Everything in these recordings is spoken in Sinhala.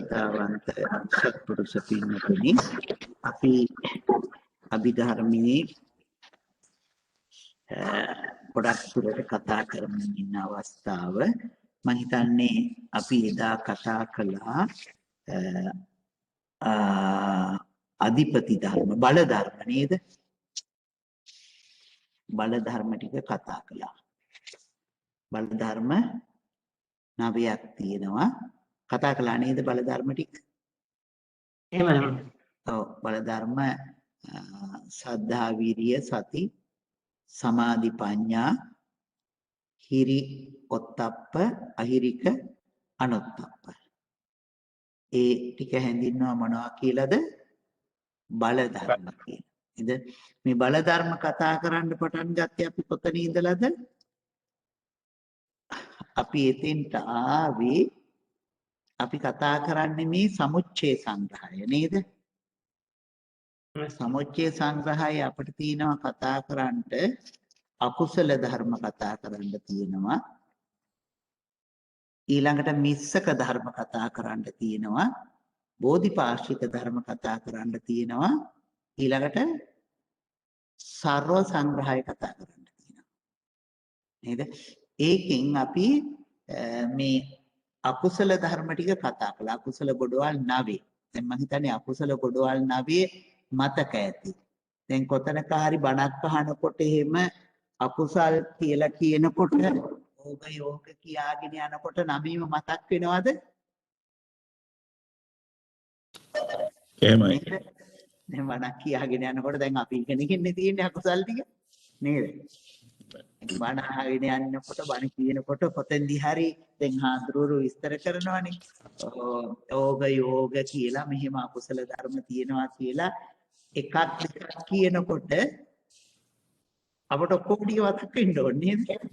ශ්‍රද්ධාවන්ත සත්පුරුෂ පින්වතුනි අපි අභිධර්මයේ ගොඩක් දුරට කතා කරමින් ඉන්න අවස්ථාව මම හිතන්නේ අපි එදා කතා කළා අධිපති ධර්ම බල ධර්ම නේද බල ධර්ම ටික කතා කළා බල ධර්ම 9ක් තියෙනවා කතා කළා නේද බල ධර්ම ටික එහෙමයි ඔව් බල ධර්ම සද්ධා විරිය සති සමාධි ප්‍රඥා හිරි ඔත්තප්ප අහිරික අනොත්තප්ප ඒ ටික හැඳින්වුවා මොනවා කියලාද බල ධර්ම කියලා. ඉතින් මේ බල ධර්ම කතා කරන්න පටන් ගත්තේ අපි කොතන ඉඳලාද? අපි එතෙන්ට ආවේ අපි කතා කරන්නේ මේ සමුච්ඡේ සංග්‍රහය නේද? සමුච්ඡේ සංග්‍රහය අපිට තියෙනවා කතා කරන්නට අකුසල ධර්ම කතා කරන්න තියෙනවා ඊළඟට මිස්සක ධර්ම කතා කරන්න තියෙනවා බෝධිපාක්ෂික ධර්ම කතා කරන්න තියෙනවා ඊළඟට සර්ව සංග්‍රහය කතා කරන්න තියෙනවා නේද ඒකෙන් අපි මේ අකුසල ධර්ම ටික කතා කළා අකුසල ගොඩවල් 9 දැන් මම හිතන්නේ අකුසල ගොඩවල් 9 මතක ඇති දැන් කොතනක හරි බණක් අහනකොට එහෙම අකුසල් කියලා කියනකොට ඕක යෝග කියාගෙන යනකොට නබීම මතක් වෙනවද? එහෙමයි. දැන් බණක් කියාගෙන යනකොට දැන් අපි ඉගෙනගෙන තියෙන්නේ අකුසල් ටික නේද? බණ අහගෙන යනකොට බණ කියනකොට කොතෙන්දී හරි දැන් හාඳුරුරු විස්තර කරනවනේ. ඕක යෝග කියලා මෙහෙම අකුසල ධර්ම තියෙනවා කියලා එකක් දෙකක් කියනකොට අපට ඔක්කොම ටික මතක් වෙන්න ඕනේ නේද?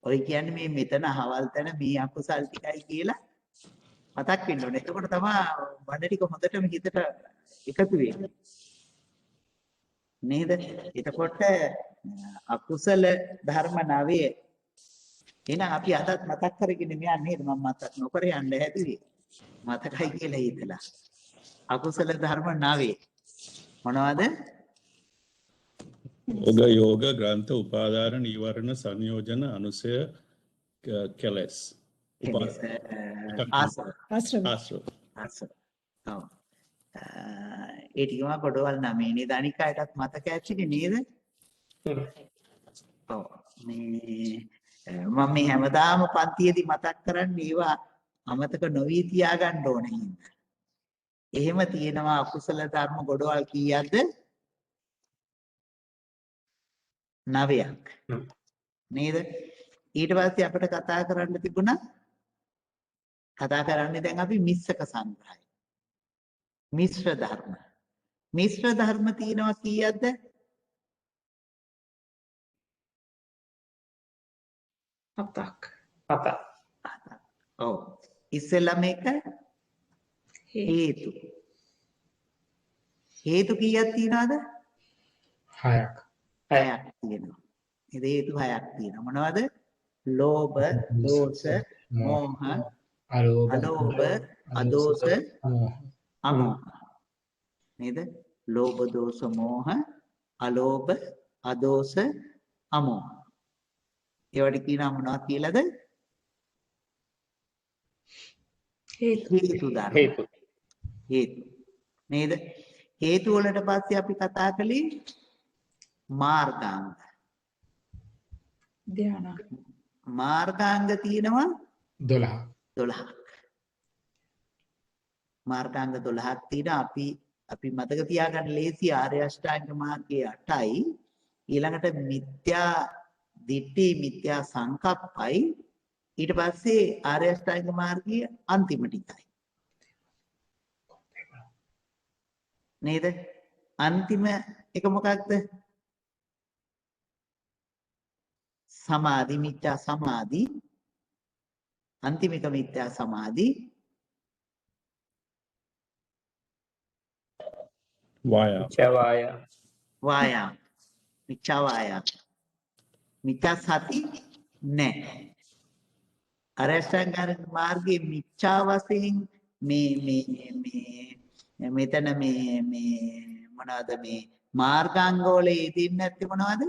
ඔය කියන්නේ මේ මෙතන අහවල් තැන මේ අකුසල් ටිකයි කියලා මතක් වෙන්න ඕනේ. එතකොට තමයි බඩ ටික හොඳටම හිතට එකතු වෙන්නේ. නේද? එතකොට අකුසල ධර්ම 9 එහෙනම් අපි අදත් මතක් කරගෙන යන්නේ නේද? මම මතක් නොකර යන්න හැදුවේ. මතකයි කියලා හිතලා. අකුසල ධර්ම 9 මොනවද? යෝග ග්‍රන්ථ උපාදාන නීවරණ සංයෝජන අනුසය කෙලස් ඔව් ඒ ටිකම කොටවල් 9 නේද අනික අයටත් මතක ඇතිනේ නේද ඔව් මේ මම මේ හැමදාම පන්තියේදී මතක් කරන්නේ ඒවා අමතක නොවී තියාගන්න ඕනේ හින්දා එහෙම තියෙනවා අකුසල ධර්ම ගොඩවල් කීයක්ද 9ක් නේද ඊට පස්සේ අපිට කතා කරන්න තිබුණා කතා කරන්නේ දැන් අපි මිස්සක සංග්‍රහය මිශ්‍ර ධර්ම තියෙනවා කීයක්ද 7ක් ඔව් ඉස්සෙල්ලා මේක හේතු කීයක් තියනවද 6ක් තියෙනවා. ඒ හේතු 6ක් තියෙනවා. මොනවද? ලෝභ, දෝෂ, මෝහ, අලෝභ, අදෝෂ, අමෝහ. නේද? ලෝභ, දෝෂ, මෝහ, අලෝභ, අදෝෂ, අමෝහ. ඒවට කියනවා මොනවද කියලාද? හේතු ධර්ම. හේතු. නේද? හේතු වලට පස්සේ අපි කතා කළේ මාර්ගාංග ධ්‍යාන මාර්ගාංග තියෙනවා 12ක් මාර්ගාංග 12ක් තියෙනවා අපි මතක තියාගන්න ලේසි ආර්ය අෂ්ටාංග මාර්ගයේ 8යි ඊළඟට මිත්‍යා දිට්ඨි මිත්‍යා සංකප්පයි ඊට පස්සේ ආර්ය අෂ්ටාංග මාර්ගයේ අන්තිම ටිකයි නේද අන්තිම එක මොකක්ද සමාධි මිත්‍යා සමාධි අන්තිමික මිත්‍යා සමාධි වායාම මිත්‍යා වායාම මිත්‍යා සති නැහැ අරෂ්ඨාංග මාර්ගයේ මිච්ඡා වශයෙන් මෙතන මොනවද මේ මාර්ගාංග වල යෙදෙන්නේ නැත්තේ මොනවද?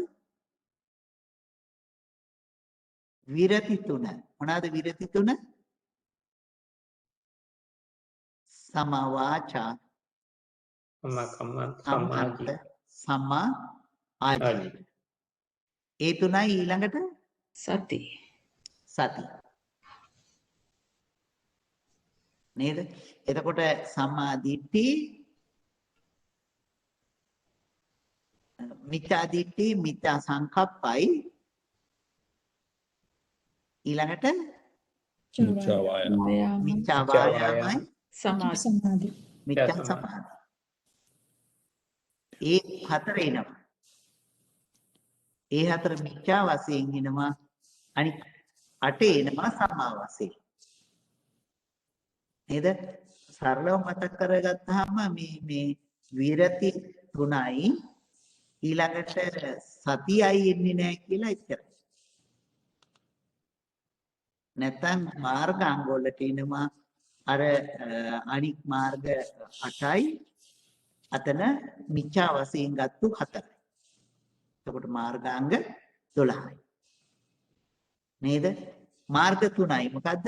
විරති තුන. මොනවද විරති තුන? සමවාචා, සමාධි. සමා ආජීව. ඒ තුනයි ඊළඟට සති. සති. නේද? එතකොට සම්මා දිට්ඨි, මිත්‍යා දිට්ඨි, මිත්‍යා සංකප්පයි ඊළඟට මිච්ඡා වායාම. මිච්ඡා වායාමයි සමාධි. මිච්ඡා සමාධි. ඒ හතර එනවා. ඒ හතර මිච්ඡා වශයෙන් එනවා. අනිත් අට එනවා සම්මා වශයෙන්. නේද? සරලව මතක් කරගත්තාම මේ විරති තුනයි ඊළඟට සතියයි එන්නේ නැහැ කියලා එච්චරයි. නැත්නම් මාර්ගාංග වලට එනවා අර අනික් මාර්ග 8යි අතන මිච්ඡා වශයෙන් ගත්තු 4යි. එතකොට මාර්ගාංග 12යි. නේද? මාර්ග 3යි මොකද්ද?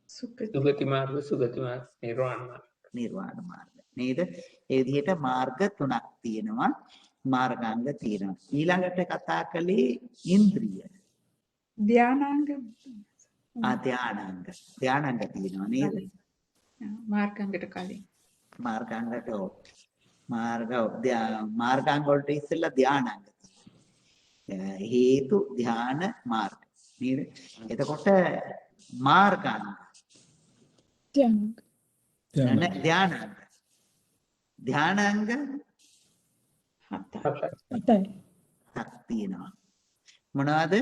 සුගති මාර්ග, සුගති මාර්ග, නිර්වාණ මාර්ග. නිර්වාණ මාර්ග. නේද? ඒ විදිහට මාර්ග 3ක් තියෙනවා. මාර්ගාංග තියෙනවා. ඊළඟට කතා කළේ ඉන්ද්‍රිය. ධානාංග. ධානාංග. ධානාංග තියෙනවා නේද? මාර්ගාංගයට කලින්. මාර්ගාංගට මාර්ගාංග වලට ඉස්සෙල්ලා ධානාංග. හේතු ධාන මාර්ග. නේද? එතකොට මාර්ගාංග. ධානාංග. ධානාංග හතක් තියෙනවා. මොනවද?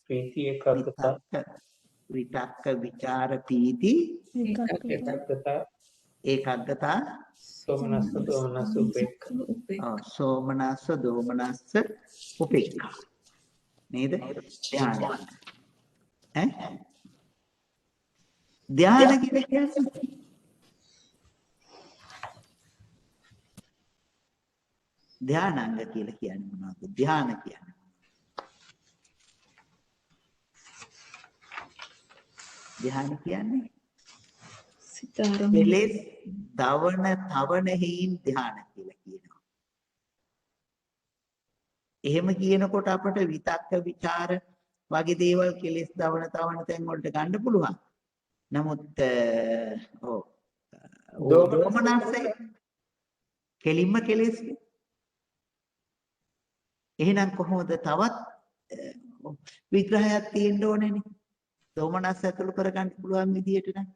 ප්‍රීති, ඒකාග්‍රතා, විතක්ක විචාර පීති ඒකාග්‍රතා සෝමනස්ස, දෝමනස්ස, උපේක්ඛා. සෝමනස්ස දෝමනස්ස උපේක්ඛා. නේද? ධ්‍යාන. ධ්‍යාන කියන්නේ ධානාංග කියලා කියන්නේ මොනවද? ධ්‍යාන කියන්නේ ධ්‍යාන කියන්නේ සිතාරම. කෙලෙස් තවන හේයින් ධ්‍යාන කියලා කියනවා. එහෙම කියනකොට අපට විතක්ක ਵਿਚාර වගේ දේවල් කෙලෙස් තවන තැන් වලට ගන්න පුළුවන්. නමුත් දෝමනස්සේ කෙලින්ම කෙලෙස්. එහෙනම් කොහොමද තවත් විග්‍රහයක් තියෙන්න ඕනේනේ. දෝමනස් ඇතුළු කරගන්න පුළුවන් විදියට නම්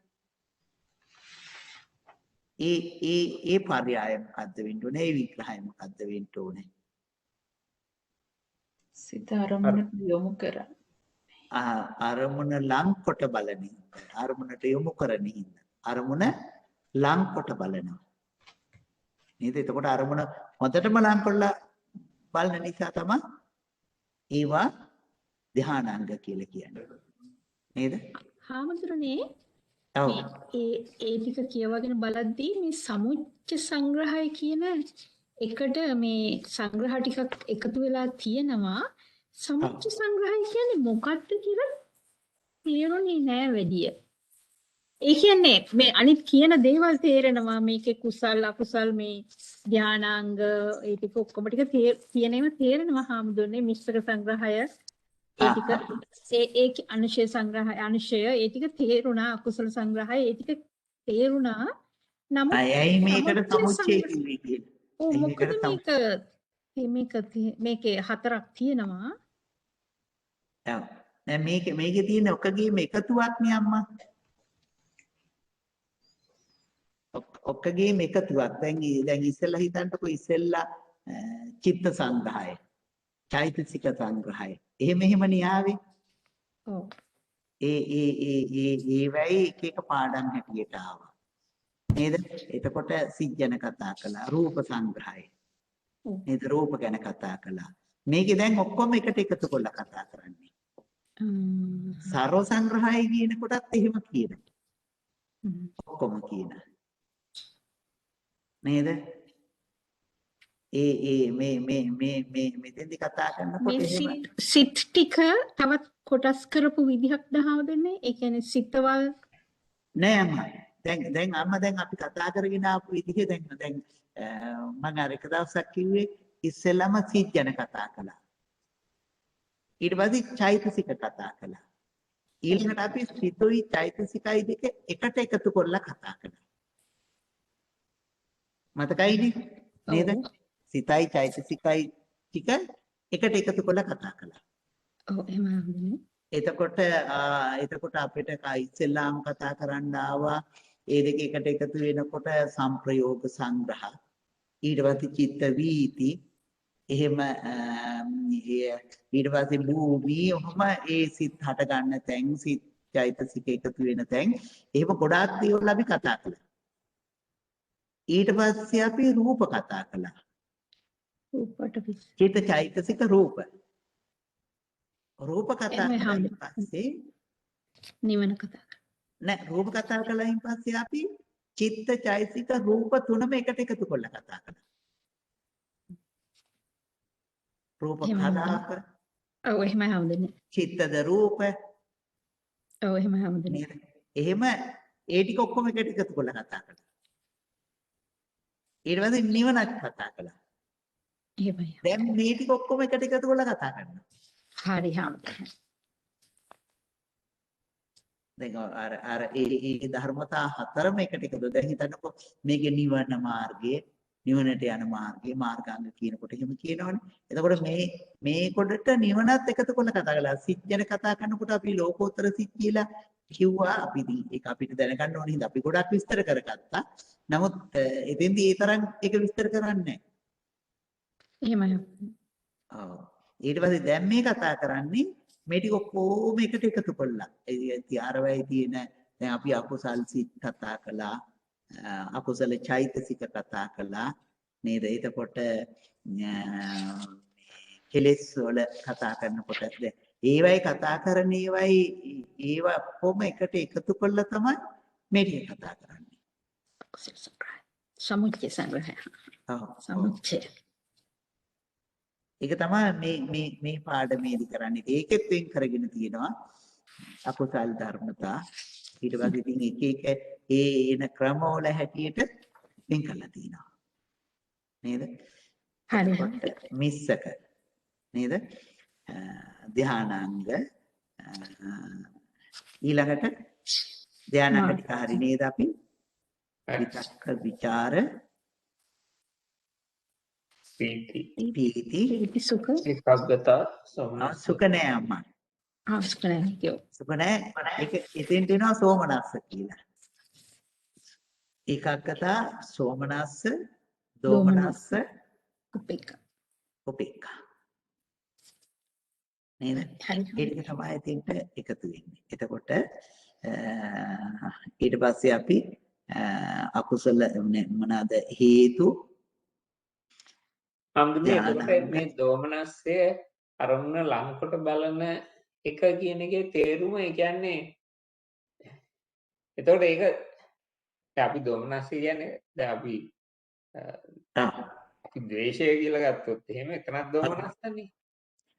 ඒ පර්යාය මොකද්ද වෙන්න ඕනේ? ඒ විග්‍රහය මොකද්ද වෙන්න ඕනේ? සිතාරමට යොමු කරා. අරමුණ ලං කොට බලන අරමුණට යොමු කරන හිඳ අරමුණ ලං කොට බලනවා. නේද? එතකොට අරමුණ හොඳටම ලං කරලා බලන නිසා තමයි ඒවා ධානාංග කියලා කියන්නේ. නේද? හාමුදුරනේ ඔව්. ඒ ටික කියවගෙන බලද්දී මේ සමුච්ච සංග්‍රහය කියන එකට මේ සංග්‍රහ ටිකක් එකතු වෙලා තියෙනවා. සමුච්ච සංග්‍රහය කියන්නේ මොකක්ද කියලා තේරුණේ නෑ වැඩිය. ඒ කියන්නේ මේ අනිත් කියන දේවල් තේරෙනවා. මේකේ කුසල් අකුසල් මේ ධානාංග ඒ ටික ඔක්කොම ටික තියෙනේම තේරෙනවා හාමුදුරනේ. මිශ්‍ර සංග්‍රහය ඒ ටික ඒ අනුශය සංග්‍රහය අනුශය ඒ ටික තේරුණා. අකුසල සංග්‍රහය ඒ ටික තේරුණා. නමුත් අයයි මේකට සමුච්චය කිව්වේ කියලා. ඔව් මොකද මේකේ හතරක් තියෙනවා. ඔව්. දැන් මේකේ තියෙන ඔකගේම එකතුවක් නේ අම්මා. ඔක්කගේම එකතුවක්. දැන් ඉස්සෙල්ලා හිතන්නකො ඉස්සෙල්ලා චිත්ත සංග්‍රහය, චෛතසික සංග්‍රහය. එහෙමනේ ආවේ. ඔව්. ඒ වෙයි එක පාඩම් හැටියට ආවා. නේද? එතකොට සිජ්ජන කතා කළා, රූප සංග්‍රහය. නේද? රූප ගැන කතා කළා. මේකේ දැන් ඔක්කොම එකට එකතු කරලා කතා කරන්නේ. සර්ව සංග්‍රහය කියන කොටත් එහෙම කියනවා. ඔක්කොම කියන. නේද? මේ මෙතෙන්දි කතා කරනකොට මේ එහෙම සිත් ටික තවත් කොටස් කරපු විදිහක් දහව දෙන්නේ. ඒ කියන්නේ සිතවල් නෑ අම්මා. දැන් අම්මා දැන් අපි කතා කරගෙන ආපු විදිහ දැන් මම අර එක දවසක් කිව්වේ ඉස්සෙල්ලාම සිත් ගැන කතා කළා. ඊට පස්සේ චෛතසික කතා කළා. ඊළඟට අපි සිතුයි චෛතසිකයි දෙක එකට එකතු කරලා කතා කළා. මතකයිනේ නේද? සිතයි චෛතසිකයි ටික එකට එකතු කරලා කතා කළා. ඔව් එහෙම හම්බුනේ. එතකොට අපිට ඉස්සෙල්ලාම කතා කරන්න ආවා ඒ දෙක එකට එකතු වෙනකොට සංප්‍රයෝග සංග්‍රහ ඊට පස්සේ චිත්ත වීති එහෙම ඊට පස්සේ භූමි ඔහම ඒ සිත් හට ගන්න තැන් සිත් චෛතසික එකතු වෙන තැන් එහෙම ගොඩාක් දේවල් අපි කතා කළා. ඊට පස්සේ අපි රූප කතා කළා. රූපට චිත්ත චෛතසික රූප කතා කළායින් පස්සේ නිවන කතා නෑ රූප කතා කළායින් පස්සේ අපි චිත්ත චෛතසික රූප තුනම එකට එකතු කරලා කතා කළා. රූප කලාප ඔව් එහෙම හම්බුනේ. චිත්තද රූප ඔව් එහෙම හම්බුනේ. නේද? එහෙම ඒ ටික ඔක්කොම එකට එකතු කරලා කතා කළා. ඊට පස්සේ නිවනක් කතා කළා. එහෙමයි. දැන් මේ ටික ඔක්කොම එකට එකතු කරලා කතා කරනවා. හරි හම්බුනේ. දැන් අර ඒ ධර්මතා හතරම එකට එකතු. දැන් හිතන්නකෝ මේකේ නිවන මාර්ගය, නිවනට යන මාර්ගය, මාර්ගාංග කියනකොට එහෙම කියනවනේ. එතකොට මේ කොටට නිවනත් එකතු කරලා කතා කළා. සිත් ගැන කතා කරනකොට අපි ලෝකෝත්තර සිත් කියලා කිව්වා. අපි ඒක අපිට දැනගන්න ඕනේ. හින්දා අපි ගොඩක් විස්තර කරගත්තා. නමුත් එතෙන්දී ඒ තරම් ඒක විස්තර කරන්නේ නැහැ. එහෙමයි. ඔව්. ඊට පස්සේ දැන් මේ කතා කරන්නේ මේ ටික ඔක්කොම එකට එකතු කළා. ඒ අරවැයි තියෙන දැන් අපි අකුසල් සිත් කතා කළා. අකුසල චෛතසික කතා කළා. නේද? එතකොට කෙලෙස් වල කතා කරනකොට දැන් ඒවයි කතා කරන ඒවා කොහොම එකට එකතු කළා තමයි මේ ටික කතා කරන්නේ. සමුච්චය සංග්‍රහය. ඔව්. සමුච්චය. ඒක තමයි මේ පාඩමේදී කරන්නේ. ඒකෙත් වෙන් කරගෙන තියෙනවා අකුසල් ධර්මතා. ඊට පස්සේ ඉතින් එක එන ක්‍රමවල හැටියට වෙන් කරලා තියෙනවා. නේද? හරි. මිස්සක. නේද? ධානාංග ඊළඟට ධානාංග ටික හරි නේද අපි? විතක්ක විචාර පීති සුඛ ඒකාග්‍රතා සෝමනස්ස සුඛ නෑ අම්මා. සුඛ නැහැ කියෝ. සුඛ නෑ. ඒක එතෙන්ට එනවා සෝමනස්ස කියලා. ඒකාග්‍රතා සෝමනස්ස දෝමනස්ස උපේක්ඛා. නේද? හරි. ඒක තමයි එතෙන්ට එකතු වෙන්නේ. එතකොට ඊට පස්සේ අපි අකුසල මොනවාද හේතු හම්දුනේ එතකොට මේ දෝමනස්සය අරමුණ ලංකොට බලන එක කියන එකේ තේරුම ඒ කියන්නේ එතකොට ඒක දැන් අපි දෝමනස්සය කියන්නේ දැන් අපි ද්වේෂය කියලා ගත්තොත් එහෙම එතනක් දෝමනස්සනේ.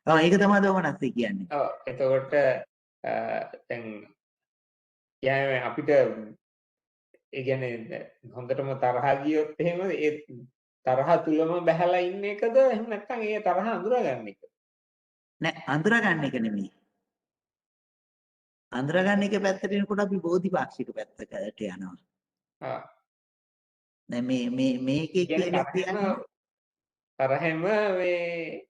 ඒක තමයි දෝමනස්සය කියන්නේ. ඔව් එතකොට දැන් කියන්නේ අපිට ඒ කියන්නේ හොඳටම තරහා ගියොත් එහෙම ඒ තරහ තුලම බහැලා ඉන්න එකද එහෙම නැත්නම් ඒ තරහ අඳුරගන්න එක? නෑ අඳුරගන්න එක නෙමෙයි. අඳුරගන්න එක පැත්තට එනකොට අපි බෝධිපාක්ෂික පැත්තකට යනවා. දැන් මේකේ කියන්නේ තරහෙම මේ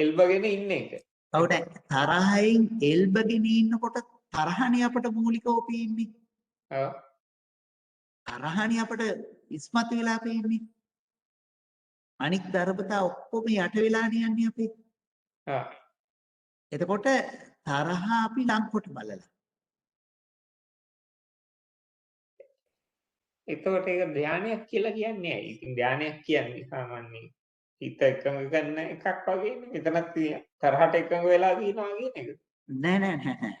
එල්බගෙන ඉන්න එක. ඔව් දැන් තරහෙන් එල්බගෙන ඉන්නකොට තරහනේ අපට මූලිකව පේන්නේ. ඔව්. තරහනේ අපට ඉස්මතු වෙලා පේන්නේ. අනික් ධර්මතා ඔක්කොම යට වෙලානේ යන්නේ අපේ. එතකොට තරහ අපි ලංකොට බලලා. එතකොට ඒක ධානයක් කියලා කියන්නේ ඇයි? ඉතින් ධානයක් කියන්නේ සාමාන්‍යයෙන් හිත එකඟ කරන එකක් වගේනේ. මෙතනත් තියෙන තරහට එකඟ වෙලා තියෙනවා කියන එක. නෑ.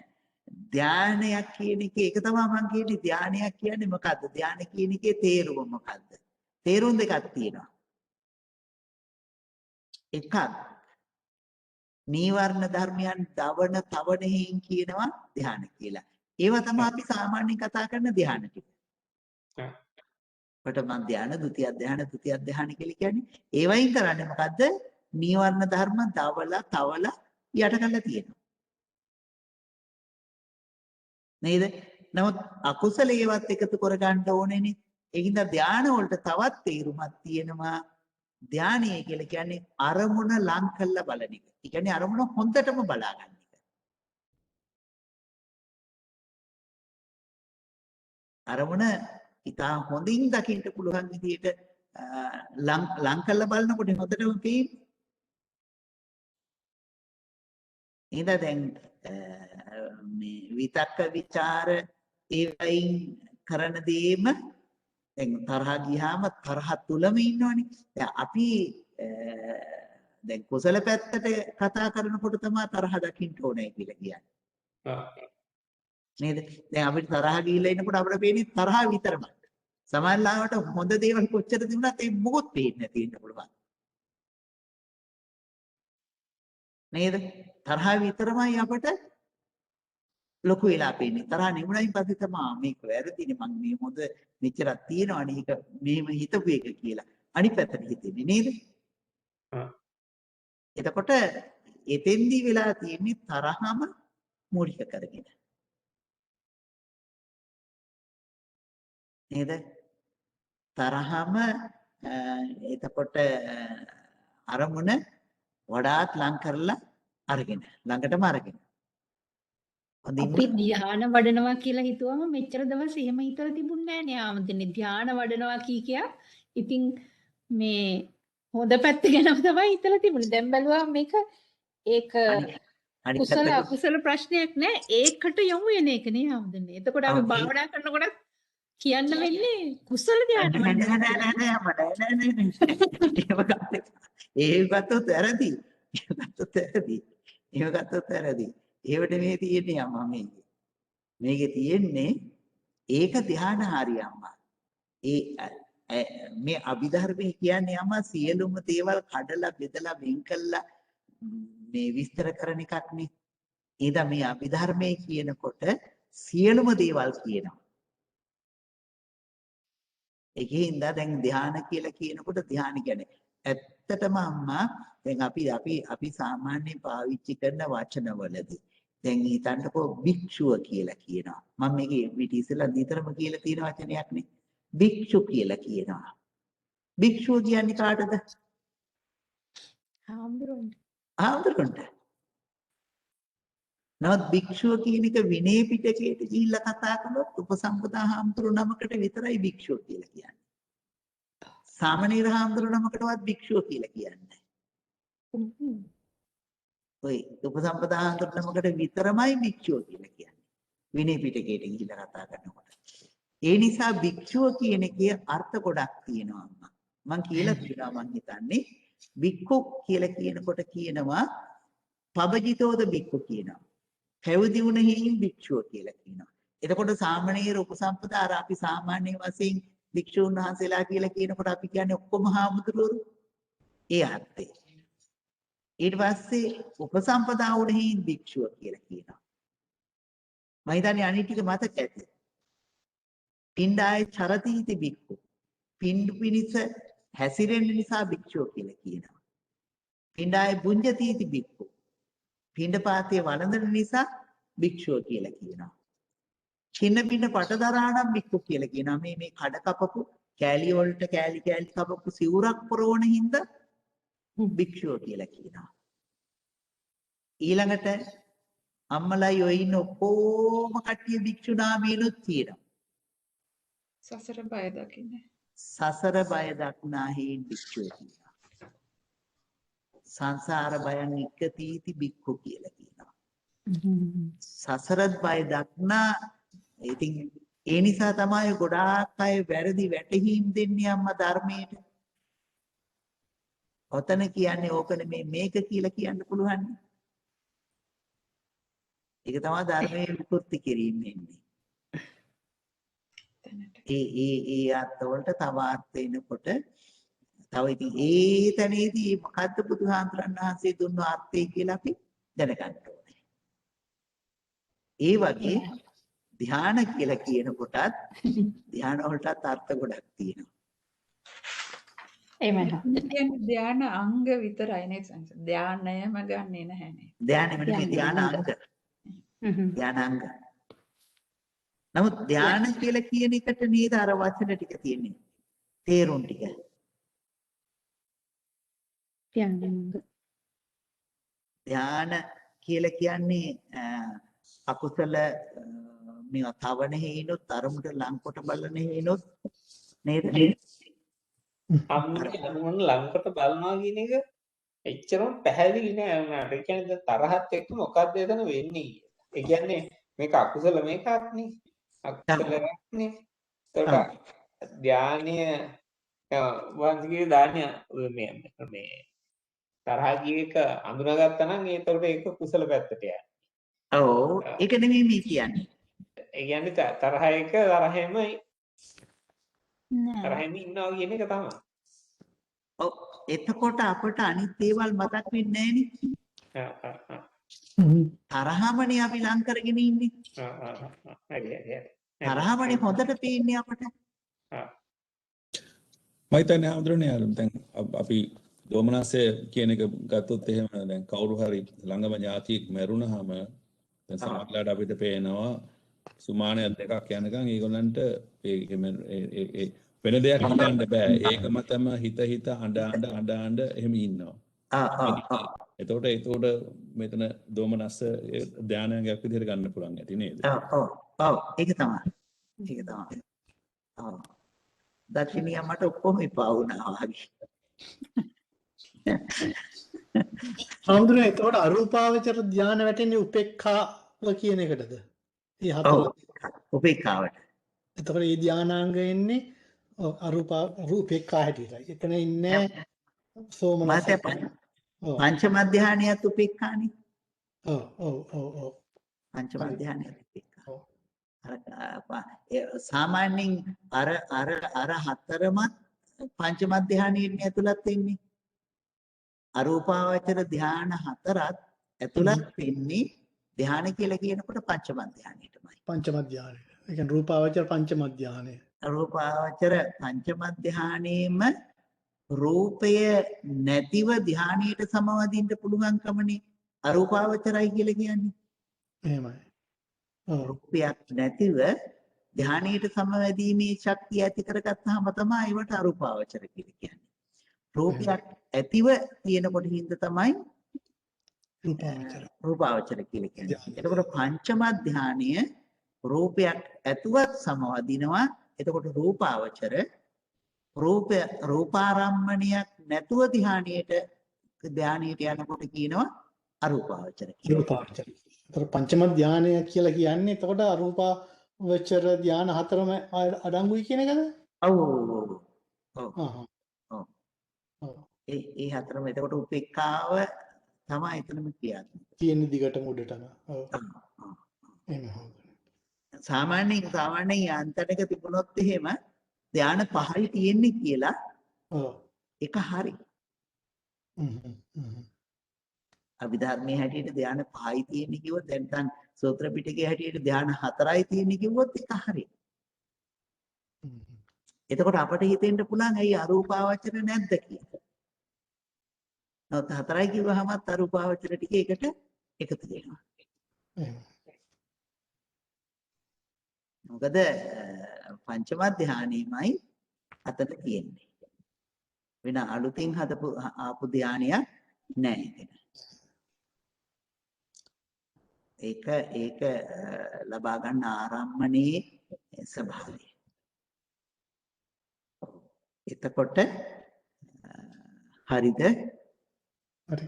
ධානයක් කියන එක ඒක තමයි මම කියන්නේ ධානයක් කියන්නේ මොකද්ද? ධාන කියන එකේ තේරුම මොකද්ද? තේරුම් දෙකක් තියෙනවා. එකක් නීවරණ ධර්මයන් දවන තවනෙහින් කියනවා ධාන කියලා. ඒවා තමයි අපි සාමාන්‍යයෙන් කතා කරන ධාන ටික. ප්‍රථම ධාන, ဒုတိ ය ධාන, තෘතිය ධාන කියලා කියන්නේ ඒවයින් කරන්නේ මොකද්ද? නීවරණ ධර්ම දවලා තවලා යට කරලා තියෙනවා. නේද? නමුත් අකුසලයේවත් එකතු කරගන්න ඕනේනේ. ඒකින්ද ධාන වලට තවත් තේරුමක් තියෙනවා. ධානය කියලා කියන්නේ අරමුණ ලං කළා බලන එක. ඒ කියන්නේ අරමුණ හොඳටම බලා ගන්න එක. අරමුණ ඉතා හොඳින් දකින්න පුළුවන් විදිහට ලං කළා බලනකොට හොඳටම පේන්නේ. නේද? දැන් මේ විතක්ක ਵਿਚාර ඒවයින් කරන දේම දැන් තරහ ගියාම තරහ තුලම ඉන්නවනේ. දැන් අපි දැන් කුසල පැත්තට කතා කරනකොට තමයි තරහ දකින්න ඕනේ කියලා කියන්නේ. නේද? දැන් අපිට තරහ ගිහිල්ලා ඉන්නකොට අපිට පේන්නේ තරහ විතරමයි. සමහරවිට හොඳ දේවල් කොච්චර තිබුණත් ඒ මොකොත් පේන්නේ නැති වෙන්න පුළුවන්. නේද? තරහ විතරමයි අපට ලොකු වෙලා පේන්නේ. තරහ නිමුණයින් පස්සේ තමයි මේක වැරදිනේ මං මේ හොඳ මෙච්චරක් තියෙනවනේ ඒක මෙහෙම හිතපු එක කියලා. අනිත් පැත්තට හිතෙන්නේ නේද? එතකොට එතෙන්දී වෙලා තියෙන්නේ තරහම මූලික කරගෙන. නේද? තරහම එතකොට අරමුණ වඩාත් ලං කරලා අරගෙන ළඟටම අරගෙන. අපි ධ්‍යාන වඩනවා කියලා හිතුවම මෙච්චර දවස් එහෙම හිතලා තිබුණේ නෑ නේ ආමදිනේ. ධ්‍යාන වඩනවා කියා ඉතින් මේ හොඳ පැත්ත ගැනම තමයි හිතලා තිබුණේ. දැන් බැලුවා මේක ඒක කුසල අකුසල ප්‍රශ්නයක් නෑ. ඒකට යමු එන එක නේ ආමදිනේ. එතකොට අපි භාවනා කරනකොට කියන්න වෙන්නේ කුසල ධ්‍යාන ඒක ගත්තොත් වැරදි. ඒවට මේ තියෙන්නේ අම්මා මේකේ. මේකේ තියෙන්නේ ඒක ධානාහාරිය අම්මා. මේ අභිධර්මයේ කියන්නේ අම්මා සියලුම දේවල් කඩලා බෙදලා වෙන් කළා මේ විස්තර කරන එකක් නේ. ඒද මේ අභිධර්මයේ කියනකොට සියලුම දේවල් කියනවා. ඒකෙන්ද දැන් ධානය කියලා කියනකොට ධානය කියන්නේ ඇත්තටම අම්මා දැන් අපි සාමාන්‍යයෙන් පාවිච්චි කරන වචනවලදී දැන් හිතන්නකෝ භික්ෂුව කියලා කියනවා. මම මේකේ පිට ඉස්සෙල්ලා නිතරම කියලා තියෙන වචනයක් නේ. භික්ෂු කියලා කියනවා. භික්ෂුව කියන්නේ කාටද? හාමුදුරුවන්ට. නමුත් භික්ෂුව කියන එක විනය පිටකයට ගිහිල්ලා කතා කළොත් උපසම්පදා හාමුදුරු නමකට විතරයි භික්ෂුව කියලා කියන්නේ. සාමණේර හාමුදුරු නමකටවත් භික්ෂුව කියලා කියන්නේ. ඔය උපසම්පදා හාමුදුරු නමකට විතරමයි භික්ෂුව කියලා කියන්නේ. විනය පිටකයට ගිහිල්ලා කතා කරනකොට. ඒ නිසා භික්ෂුව කියන එකේ අර්ථ ගොඩක් තියෙනවා අම්මා. මම කියලා තියෙනවා මං හිතන්නේ භික්ඛු කියලා කියනකොට කියනවා පබජිතෝද භික්ඛු කියනවා. පැවිදි වුණ හේයින් භික්ෂුව කියලා කියනවා. එතකොට සාමණේර උපසම්පදා අර අපි සාමාන්‍ය වශයෙන් භික්ෂුන් වහන්සේලා කියලා කියනකොට අපි කියන්නේ ඔක්කොම හාමුදුරුවෝ. ඒ අර්ථය. ඊට පස්සේ උපසම්පදා වුණ හේයින් භික්ෂුව කියලා කියනවා. මම හිතන්නේ අනිත් ටික මතක ඇති. පින්ඩාය චරතිති භික්ඛු. පින්ඩු පිනිස හැසිරෙන්න නිසා භික්ෂුව කියලා කියනවා. පින්ඩාය බුඤ්ජතිති භික්ඛු. පින්ඩපාතේ වළඳන නිසා භික්ෂුව කියලා කියනවා. චින්න පින්න පටදරාණම් භික්ඛු කියලා කියනවා. මේ කඩ කපපු කෑලි වලට කෑලි කපපු සිවුරක් පොරවන හින්දා භික්ෂුව කියලා කියනවා. ඊළඟට අම්මලයි ඔය ඉන්න ඔක්කොම කට්ටිය භික්ෂු නාමයෙන්ුත් තියෙනවා. සසර බය දකින්නේ. සසර බය දක්නා හේයින් භික්ෂුව කියනවා. සංසාර බයං ඉක්කතිති භික්ඛු කියලා කියනවා. සසරත් බය දක්නා ඉතින් ඒ නිසා තමයි ගොඩාක් අය වැරදි වැටහීම් දෙන්නේ අම්මා ධර්මයට. ඔතන කියන්නේ ඕකනේ මේක කියලා කියන්න පුළුවන්. ඒක තමයි ධර්මයේ විකෘති කිරීම වෙන්නේ. ඒ අර්ථ වලට තව අර්ථ එනකොට තව ඉතින් ඒ තැනේදී මොකද්ද බුදුහාමුදුරන් වහන්සේ දුන්න අර්ථය කියලා අපි දැනගන්න ඕනේ. ඒ වගේ ධ්‍යාන කියලා කියනකොටත් ධ්‍යාන වලටත් අර්ථ ගොඩක් තියෙනවා. කියන්නේ ධාන අංග විතරයි නේද සංස. ධානයම ගන්නෙ නැහැ නේ. ධ්‍යානෙම නෙමෙයි ධ්‍යානාංග. ධ්‍යානාංග. නමුත් ධ්‍යාන කියලා කියන එකට නේද අර වචන ටික තියෙන්නේ. තේරුම් ටික. ධ්‍යාන කියලා කියන්නේ අකුසල මේවා තවන හේනොත් අරමුණට ලංකොට බලන හේනොත් නේද? අනුන් ලංකොට බලනවා කියන එක එච්චරම පැහැදිලි නෑ වුණාට. ඒ කියන්නේ දැන් තරහත් එක්ක මොකක්ද එතන වෙන්නේ? ඒ කියන්නේ මේක අකුසල මේකක් නේ. අකුසලයක් නේ. ඒකට ධානය වන්දිගේ ධානය මේ තරහ ගිය එක අඳුනගත්තා නම් ඒතකොට ඒක කුසල පැත්තට යනවා. ඔව් ඒක නෙමෙයි මේ කියන්නේ. ඒ කියන්නේ තරහ එක තරහෙමයි තරහෙම ඉන්නවා කියන එක තමයි. ඔව් එතකොට අපට අනිත් දේවල් මතක් වෙන්නේ නැහනේ. තරහමනේ අපි ලං කරගෙන ඉන්නේ. හරි. තරහමනේ හොඳට පේන්නේ අපට. මම හිතන්නේ හඳුරන්නේ දැන් අපි දෝමනස්ය කියන එක ගත්තොත් එහෙම දැන් කවුරු හරි ළඟම ඥාතියෙක් මැරුණාම දැන් සමහරවිට අපිට පේනවා සුමානයක් දෙකක් යනකම් ඒගොල්ලන්ට ඒ වෙන දෙයක් හිතන්න බෑ. ඒකම තම හිත අඬ එහෙම ඉන්නවා. එතකොට මෙතන දෝමනස්ස ධානයක් විදිහට ගන්න පුළුවන් ඇති නේද? ඔව් ඒක තමයි. ඔව් දක්ෂිනිය මට ඔක්කොම එපා වුණා වගේ. හඳුනේ එතකොට අරූපාවචර ධානය වැටෙන්නේ උපේක්ඛාව කියන එකටද? ඒ හතර උපේක්ඛාවට. එතකොට මේ ධානාංග එන්නේ අරූපේක්ඛා හැටියටයි. එතන ඉන්නේ සෝමනස්ස. පංචම ධානයත් උපේක්ඛානේ. ඔව්. පංචම ධානයත් උපේක්ඛා. සාමාන්‍යයෙන් අර හතරමත් පංචම ධානයේ ඇතුළත් වෙන්නේ. අරූපාවචර ධාන හතරත් ඇතුළත් වෙන්නේ ධාන කියලා කියනකොට පංචම ධානයටමයි. පංචම ධානය. ඒ කියන්නේ රූපාවචර පංචම ධානය. රූපාවචර පංචම ධානයේම රූපය නැතිව ධානයට සමවදින්න පුළුවන්කමනේ අරූපාවචරයි කියලා කියන්නේ. එහෙමයි. රූපයක් නැතිව ධානයට සමවැදීමේ ශක්තිය ඇති කරගත්තාම තමයි ඒවට අරූපාවචර කියලා කියන්නේ. රූපයක් ඇතිව තියෙනකොට හින්ද තමයි රූපාවචර කියලා කියන්නේ. එතකොට පංචම ධානය රූපයක් ඇතුවත් සමවදිනවා. එතකොට රූපාවචර රූපාරම්මණයක් නැතුව ධානයට යනකොට කියනවා අරූපාවචර කියලා. රූපාවචර. එතකොට පංචම ධානය කියලා කියන්නේ එතකොට අරූපාවචර ධාන හතරම අඩංගුයි කියන එකද? ඔව්. ඔව්. ඒ හතරම එතකොට උපේක්ඛාව තමයි එතනම කියන්නේ. තියෙන දිගටම උඩටම. ඔව්. එහෙම. සාමාන්‍යයෙන් යන්තනක තිබුණොත් එහෙම ධාන පහයි තියෙන්නේ කියලා. ඒක හරි. අභිධර්මයේ හැටියට ධාන පහයි තියෙන්නේ කිව්වොත් නැත්නම් සූත්‍ර පිටකයේ හැටියට ධාන හතරයි තියෙන්නේ කිව්වොත් ඒක හරි. එතකොට අපට හිතෙන්න පුළුවන් ඇයි අරූපාවචර නැද්ද කියලා. නැත්නම් හතරයි කිව්වහමත් අරූපාවචර ටික එකට එකතු වෙනවා. මොකද පංචම ධානයමයි අතට තියෙන්නේ. වෙන අලුතින් හදපු ආපු ධානයක් නැහැ ඒක ලබා ගන්න ආරම්මණයේ ස්වභාවය. එතකොට හරිද? හරි.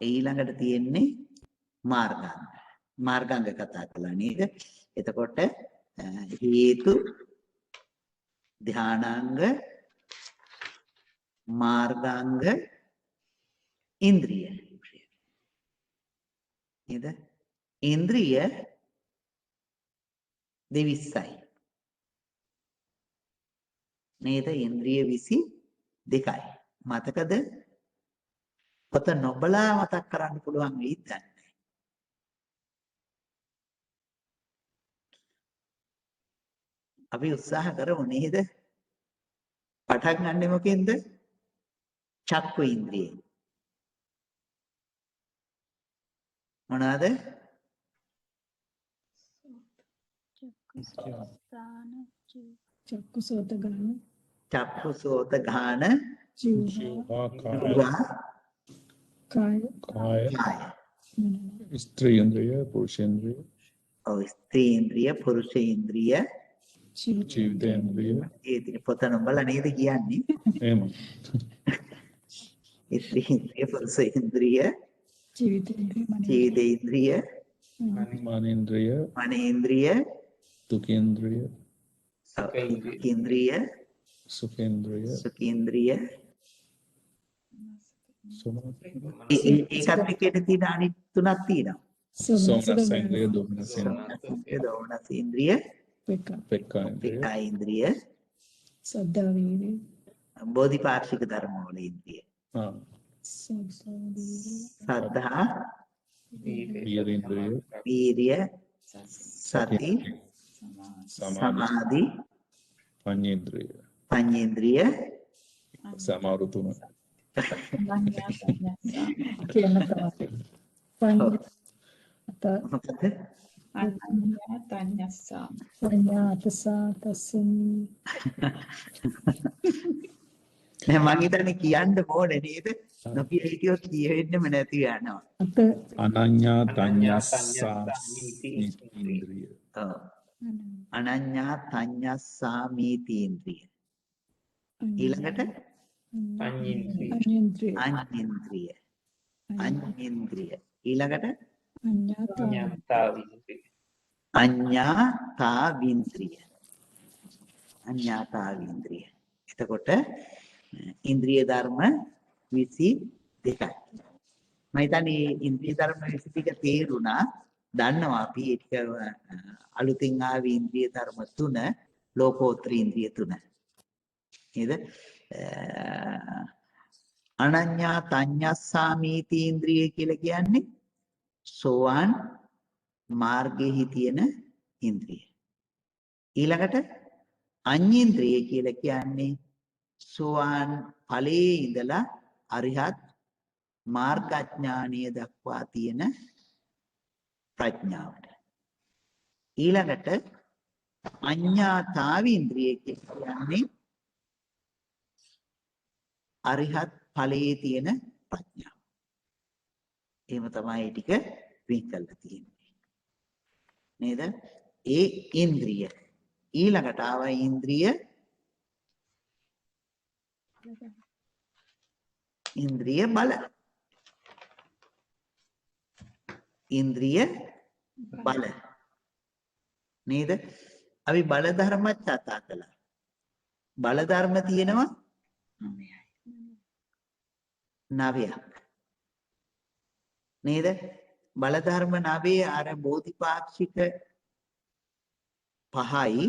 ඊළඟට තියෙන්නේ මාර්ගාංග. මාර්ගාංග කතා කළා නේද? එතකොට හේතු ධානාංග මාර්ගාංග ඉන්ද්‍රිය. නේද? ඉන්ද්‍රිය 22යි. නේද? ඉන්ද්‍රිය 22යි. මතකද? පොත නොබලා මතක් කරන්න පුළුවන් වෙයිද? අපි උත්සාහ කරමු නේද? පටන් ගන්නෙ මොකෙන්ද? චක්කු ඉන්ද්‍රියෙන්. මොනවාද? චක්කු සෝත ගාන චක්කු සෝත ගාන ජීවා ජීවා කාය කාය කාය. ස්ත්‍රී ඉන්ද්‍රිය පුරුෂේන්ද්‍රිය ඔව් ස්ත්‍රී ඉන්ද්‍රිය පුරුෂ ඉන්ද්‍රිය ජීවිතේන්ද්‍රිය ඒ දින පොත නොබලා නේද කියන්නේ? එහෙම ස්ත්‍රී ඉන්ද්‍රිය පුරුෂ ඉන්ද්‍රිය ජීවිතේන්ද්‍රිය ජීවිත ඉන්ද්‍රිය මානේන්ද්‍රිය මනේන්ද්‍රිය දුකේන්ද්‍රිය ඉන්ද්‍රිය සුඛේන්ද්‍රිය සුඛේන්ද්‍රිය ඒකත් එක්කේ තියෙන අනිත් තුනක් තියෙනවා. සෝමනසේන්ද්‍රිය දෝමනසේන්ද්‍රිය දෝමනස ඉන්ද්‍රිය පෙක්ඛාන්ද්‍රිය පිටා ඉන්ද්‍රිය සද්ධා වීර්ය බෝධිපාක්ෂික ධර්ම වල ඉන්ද්‍රිය සද්ධා වීරේන්ද්‍රිය වීර්ය සති සමාධි පඤ්ඤේන්ද්‍රිය පඤ්චේන්ද්‍රිය සමාරු තුන කියන තමයි. මොකද? අනඤ්ඤා තඤ්ඤස්සා පඤ්ඤාතසා තස්සමි නෑ මං හිතන්නේ කියන්න ඕනේ නේද? නොකිය හිටියොත් කියෙන්නෙම නැති යනවා. අනඤ්ඤා තඤ්ඤස්සා ඉන්ද්‍රිය ඔව්. අනඤ්ඤා තඤ්ඤස්සාමීති ඉන්ද්‍රිය. ඊළඟට පඤ්ඤේන්ද්‍රිය අඤ්ඤේන්ද්‍රිය. අඤ්ඤේන්ද්‍රිය. ඊළඟට ඥාතාවින්ද්‍රිය අඤ්ඤාතාවින්ද්‍රිය. අඤ්ඤාතාවින්ද්‍රිය. එතකොට ඉන්ද්‍රිය ධර්ම 22යි. මම හිතන්නේ ඉන්ද්‍රිය ධර්ම 22 තේරුණා. දන්නවා අපි ඒක අලුතින් ආවේ ඉන්ද්‍රිය ධර්ම 3 ලෝකෝත්තර ඉන්ද්‍රිය 3. නේද? අනඤ්ඤා තඤ්ඤස්සාමීති ඉන්ද්‍රිය කියලා කියන්නේ සෝවාන් මාර්ගයේ තියෙන ඉන්ද්‍රිය. ඊළඟට අඤ්ඤේන්ද්‍රිය කියලා කියන්නේ සෝවාන් ඵලයේ ඉඳලා අරිහත් මාර්ගඥානීය දක්වා තියෙන ප්‍රඥාවට. ඊළඟට අඤ්ඤාතාවින්ද්‍රිය කියන්නේ අරිහත් ඵලයේ තියෙන ප්‍රඥාව. එහෙම තමයි ටික වෙන් කරලා තියෙන්නේ. නේද? ඒ ඉන්ද්‍රිය. ඊළඟට ආව ඉන්ද්‍රිය බල. ඉන්ද්‍රිය බල. නේද? අපි බල ධර්මත් කතා කළා. බල ධර්ම තියෙනවා 9ක්. නේද? බල ධර්ම 9 අර බෝධිපාක්ෂික 5යි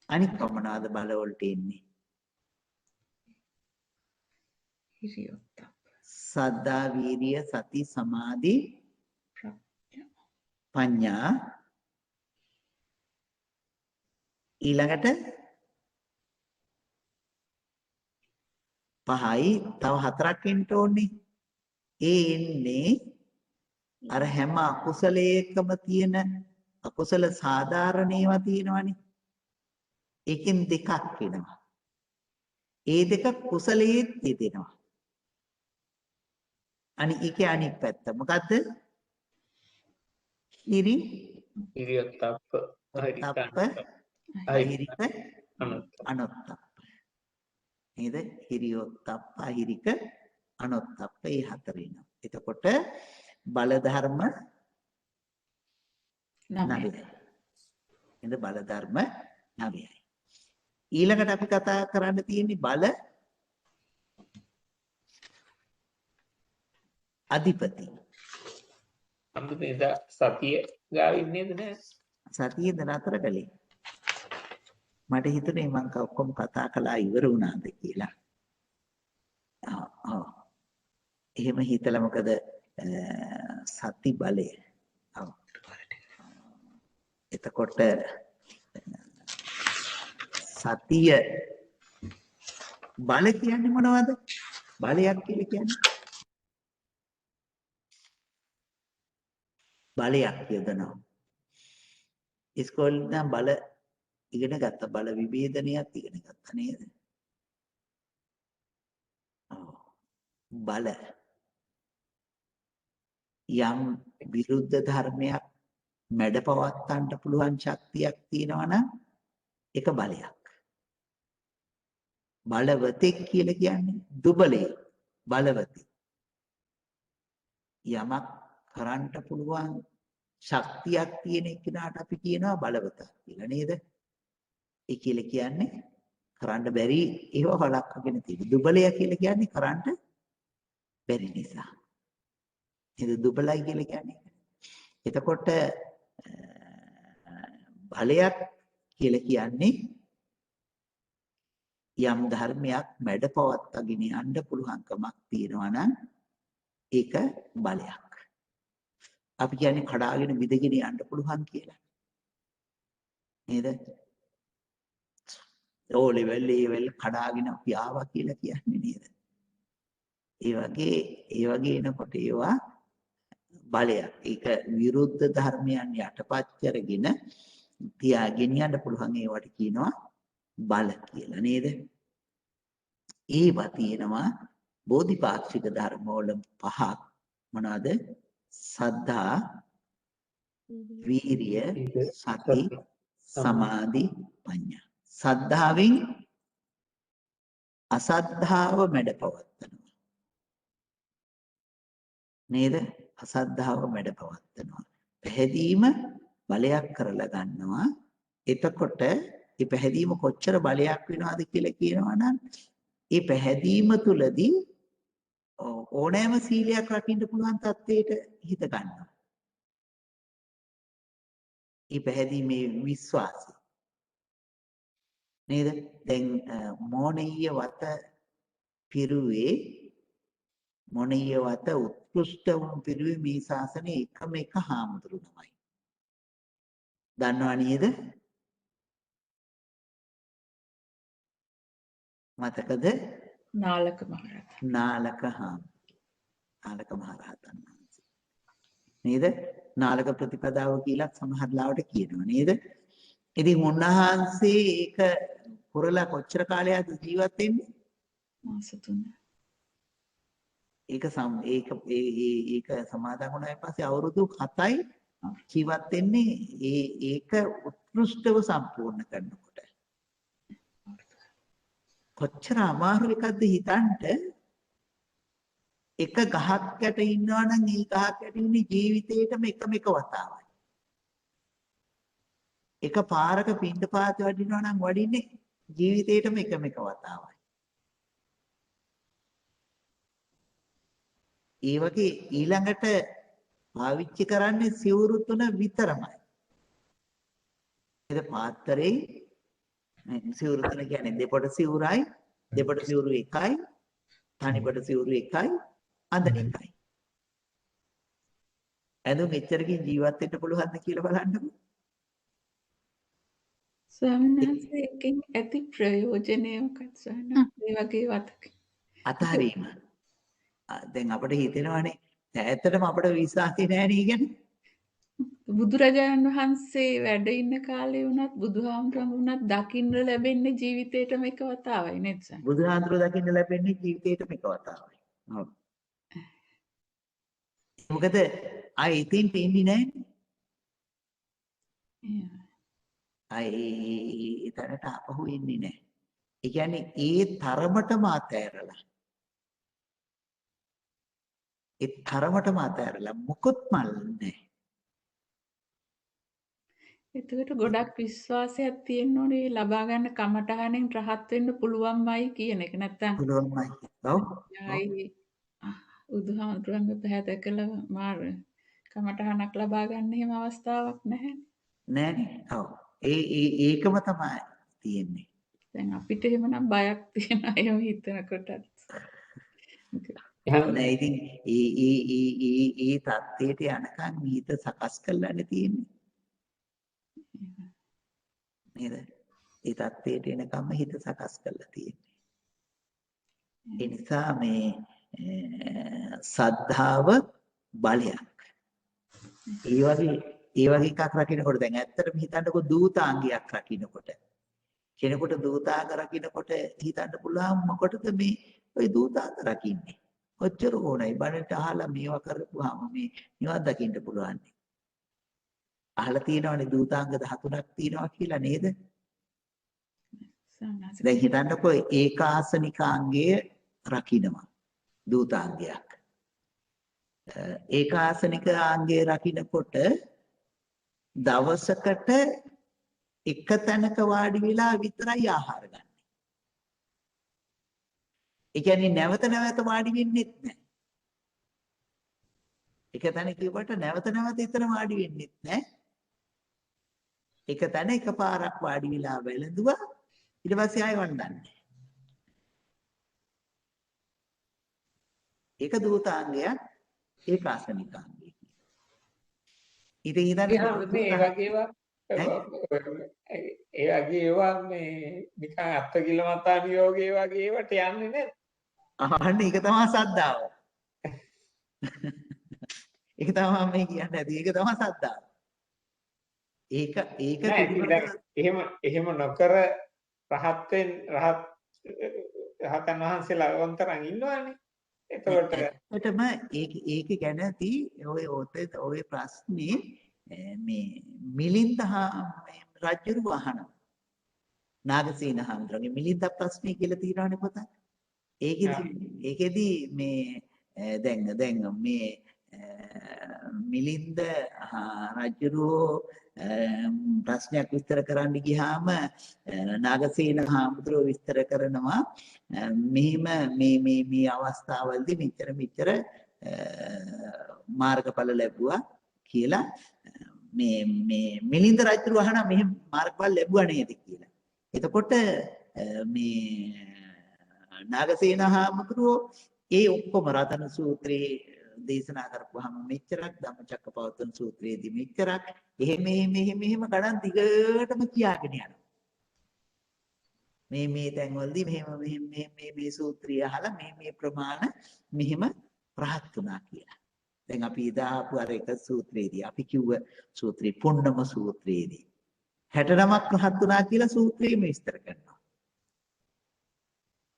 අනිත් කොමනාද බල වලට එන්නේ? හිරියොත්ත සද්ධා වීර්ය සති සමාධි ප්‍රඥා ඊළඟට 5යි තව 4ක් එන්න ඕනේ. ඒ එන්නේ අර හැම අකුසලයකම තියෙන අකුසල සාධාරණ ඒවා තියෙනවනේ. ඒකෙන් දෙකක් වෙනවා. ඒ දෙක කුසලයේත් යෙදෙනවා. ඒකේ අනිත් පැත්ත මොකද්ද? හිරියොත්ප්ප අහිරික අනොත්තප්ප. නේද? හිරියොත්ප්ප අහිරික අනොත්තප්ප මේ හතර වෙනවා. එතකොට බල ධර්ම 9යි. නේද? බල ධර්ම 9යි. ඊළඟට අපි කතා කරන්න තියෙන්නේ බල අධිපති. හම්දුනේ එදා සතිය ගාව ඉන්නේද නෑ? සතියේද නතර කළේ. මට හිතුනේ මං ඔක්කොම කතා කළා ඉවර වුණාද කියලා. ඔව්. එහෙම හිතලා මොකද සති බලය. ඔව්. එතකොට සතිය බල කියන්නේ මොනවද? බලයක් කියලා කියන්නේ බලයක් යොදනවා. ඉස්කෝලේ නම් බල ඉගෙන ගත්ත බල විභේදනයක් ඉගෙන ගත්තා නේද? ඔව්. බල යම් විරුද්ධ ධර්මයක් මැඩපවත්තන්න පුළුවන් ශක්තියක් තියෙනවා නම් ඒක බලයක්. බලවතෙක් කියලා කියන්නේ දුබලේ බලවතෙක්. යමක් කරන්න පුළුවන් ශක්තියක් තියෙන කෙනාට අපි කියනවා බලවතා කියලා නේද? ඒ කියලා කියන්නේ කරන්න බැරි ඒව වළක්වගෙන තියෙන. දුබලයා කියලා කියන්නේ කරන්න බැරි නිසා. ඒක දුබලයි කියලා කියන්නේ. එතකොට බලයක් කියලා කියන්නේ යම් ධර්මයක් මැඩපවත්වාගෙන යන්න පුළුවන්කමක් තියෙනවා නම් ඒක බලයක්. අපි කියන්නේ කඩාගෙන විදගෙන යන්න පුළුවන් කියලා. නේද? ඕ ලෙවල් කඩාගෙන අපි ආවා කියලා කියන්නේ නේද? ඒ වගේ එනකොට ඒවා බලයක්. ඒක විරුද්ධ ධර්මයන් යටපත් කරගෙන තියාගෙන යන්න පුළුවන් ඒවට කියනවා බල කියලා නේද? ඒවා තියෙනවා බෝධිපාක්ෂික ධර්ම වල පහක් මොනවාද? සද්ධා, වීරිය, සති, සමාධි, ප්‍රඥා. සද්ධාවෙන් අසද්ධාව මැඩපවත්තනවා. නේද? අසද්ධාව මැඩපවත්තනවා. පැහැදීම බලයක් කරලා ගන්නවා. එතකොට මේ පැහැදීම කොච්චර බලයක් වෙනවද කියලා කියනවා නම් ඒ පැහැදීම තුලදී ඕනෑම සීලයක් රකින්න පුළුවන් තත්ත්වයට හිත ගන්නවා. ඒ පැහැදීමේ විශ්වාසය. නේද? දැන් මොණීය වත පිරුවේ මොණීය වත උත්කෘෂ්ඨ වුණු පිරුවේ මේ ශාසනයේ එකම එක හාමුදුරුවමයි. දන්නව නේද? මතකද? නාලක මහරහතන්. නාලක මහරහතන් වහන්සේ. නේද? නාලක ප්‍රතිපදාව කියලා සමහර ලාවට කියනවා නේද? ඉතින් උන්වහන්සේ ඒක පුරලා කොච්චර කාලයක්ද ජීවත් වෙන්නේ? මාස 3. ඒක සමාදන් වුණායින් පස්සේ අවුරුදු 7යි ජීවත් වෙන්නේ ඒක උත්කෘෂ්ඨව සම්පූර්ණ කරනකොට. කොච්චර අමාරු එකක්ද හිතන්න. එක ගහක් යට ඉන්නවා නම් ඒ ගහක් යට ඉන්නේ ජීවිතේටම එකම එක වතාවයි. එක පාරක පින්ඩපාත වඩිනවා නම් වඩින්නේ ජීවිතේටම එකම එක වතාවයි. ඒ වගේ ඊළඟට පාවිච්චි කරන්නේ සිවුරු 3 විතරමයි. ඒක පාත්‍රේ සිවුරු 3 කියන්නේ දෙපොට සිවුරයි, දෙපොට සිවුරු එකයි, තනිපොට සිවුරු එකයි, අඳන එකයි. ඇඳුම් එච්චරකින් ජීවත් වෙන්න පුළුවන්ද කියලා බලන්නකෝ. ස්වාමීන් වහන්සේ එකෙන් ඇති ප්‍රයෝජනය මොකක්ද ස්වාමීන් වහන්සේ? ඒ වගේ වතක. අතහැරීම. දැන් අපිට හිතෙනවානේ ඇත්තටම අපිට විශ්වාසය නැහැ නේ ඉගෙන. බුදුරජාණන් වහන්සේ වැඩ ඉන්න කාලේ වුණත් බුදුහාමුදුරන් වුණත් දකින්න ලැබෙන්නේ ජීවිතේටම එක වතාවයි නේද ස්වාමීන්? බුදුහාඳුර දකින්න ලැබෙන්නේ ජීවිතේටම එක වතාවයි. ඔව්. මොකද ආයි ඉතින් තේින්නේ නැහැ. ආයි එතනට අපහු එන්නේ නැහැ. ඒ කියන්නේ ඒ තරමටම අතෑරලා. ඒ තරමටම අතෑරලා මොකොත් මල් නැහැ. එතකොට ගොඩක් විශ්වාසයක් තියෙන්න ඕනේ ලබා ගන්න කමටහනෙන් රහත් වෙන්න පුළුවන්මයි කියන එක. නැත්තම් පුළුවන්මයි. ඔව්. ආයි බුදුහාමුදුරන්ගේ පැහැදිලි කළ මාර්ග කමටහනක් ලබා ගන්න එහෙම අවස්ථාවක් නැහැ. නෑනේ. ඔව්. ඒකම තමයි තියෙන්නේ. දැන් අපිට එහෙමනම් බයක් තියෙනවා එහෙම හිතනකොටත්. නෑ ඉතින් ඒ தත්ත්වයට යනකම් හිත සකස් කරලානේ තියෙන්නේ. නේද? ඒ தත්ත්වයට එනකම්ම හිත සකස් කරලා තියෙන්නේ. ඒ නිසා මේ සද්ධාව බලයක්. ඒ වගේ එකක් රකින්නකොට දැන් ඇත්තටම හිතන්නකො දූතාංගයක් රකින්නකොට කෙනෙකුට දූතාංග රකින්නකොට හිතන්න පුළුවන් මොකටද මේ ওই දූතාංග රකින්නේ? ඔච්චර ඕනයි බණට අහලා මේවා කරපුවාම මේ නිවන් දකින්න පුළුවන්. අහලා තියෙනවනේ දූතාංග 13ක් තියෙනවා කියලා නේද? දැන් හිතන්නකො ඒකාසනිකාංගය රකින්නවා දූතාංගයක්. ඒකාසනික ආංගය රකින්නකොට දවසකට එක තැනක වාඩි වෙලා විතරයි ආහාර ගන්න. ඒ කියන්නේ නැවත නැවත වාඩි වෙන්නෙත් නැහැ. එක තැන කියවට නැවත නැවත එතන වාඩි වෙන්නෙත් නැහැ. එක තැන එකපාරක් වාඩි වෙලා වැළඳුවා ඊට පස්සේ ආයෙ වන්දන්නේ. ඒක දූතාංගයක් ඒකාසනිකාංගය. ඉතින් මේ ඒ වගේ ඒවා මේ නිකන් අත්කිලමතා නියෝගේ වගේ ඒවට යන්නේ නැහැ. අහන්න ඒක තමයි සද්ධාව. ඒක තමයි මේ කියන්නේ ඇති. ඒක තමයි සද්ධාව. ඒක එහෙම නොකර රහතන් වහන්සේලා වන්තරන් ඉන්නවනේ. එතකොටම ඒක ගැනති ඔය ප්‍රශ්නේ මේ මිලින්ද රජුරු අහනවා. නාගසේන හාමුදුරන්ගේ මිලින්ද ප්‍රශ්නේ කියලා තියෙනවනේ පොතක්. ඒකෙදි මේ දැන් මේ මිලින්ද රජුරෝ ප්‍රශ්නයක් විස්තර කරන්න ගියාම නාගසේන හාමුදුරුවෝ විස්තර කරනවා මෙහිම මේ අවස්ථාවවලදී මෙච්චර මාර්ගඵල ලැබුවා කියලා මේ මිලින්ද රජුරෝ අහනවා මෙහෙම මාර්ගඵල ලැබුවා නේද කියලා. එතකොට මේ නාගසේන හාමුදුරුවෝ ඒ ඔක්කොම රතන සූත්‍රයේ දේශනා කරපුවාම මෙච්චරක් ධම්මචක්කපවත්තන සූත්‍රයේදී මෙච්චරක් එහෙම ගණන් දිගටම කියාගෙන යනවා. මේ තැන්වලදී මෙහෙම මේ සූත්‍රය අහලා මේ ප්‍රමාණ මෙහෙම රහත් වුණා කියලා. දැන් අපි දාපු අර එක සූත්‍රයේදී අපි කිව්ව සූත්‍රේ පුන්නම සූත්‍රයේදී 69ක් රහත් වුණා කියලා සූත්‍රයේම විස්තර කරනවා.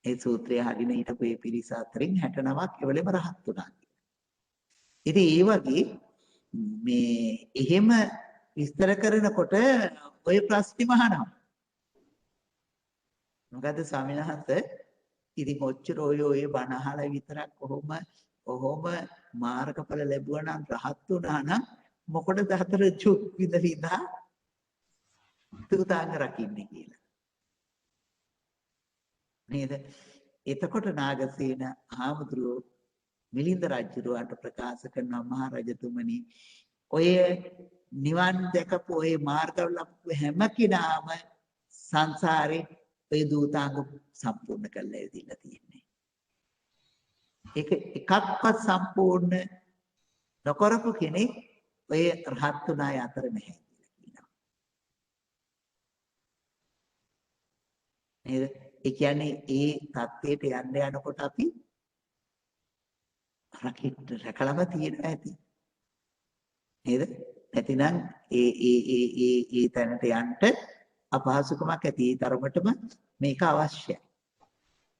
ඒ සූත්‍රය අහගෙන හිටපු ඒ පිරිස අතරින් 69ක් එවලෙම රහත් වුණා. ඉතින් ඒ වගේ මේ එහෙම විස්තර කරනකොට ඔය ප්‍රශ්නේම අහනවා. මොකද ස්වාමීන් වහන්සේ ඉතින් ඔච්චර ඔය බණ අහලා විතරක් කොහොම මාර්ගඵල ලැබුවා නම් රහත් වුණා නම් මොකටද හතර චුක් විඳලා තුතාංග රකින්නේ කියලා. නේද? එතකොට නාගසේන හාමුදුරුවෝ මිලින්ද රජුරවන්ට ප්‍රකාශ කරනවා මහරජතුමනි ඔය නිවන් දැකපු ඔය මාර්ගවල ලැබපු හැම කෙනාම සංසාරේ ඔය දූතාංග සම්පූර්ණ කරලා ඉදිරියලා තියෙන්නේ. ඒක එකක්වත් සම්පූර්ණ නොකරපු කෙනෙක් ඔය රහත් උනාය අතර නැහැ කියලා කියනවා. නේද? ඒ කියන්නේ ඒ தත්ත්වයට යන්න යනකොට අපි රැකලම තියෙනවා ඇති. නේද? නැතිනම් ඒ තැනට යන්න අපහසුකමක් ඇති. ඒ තරමටම මේක අවශ්‍යයි.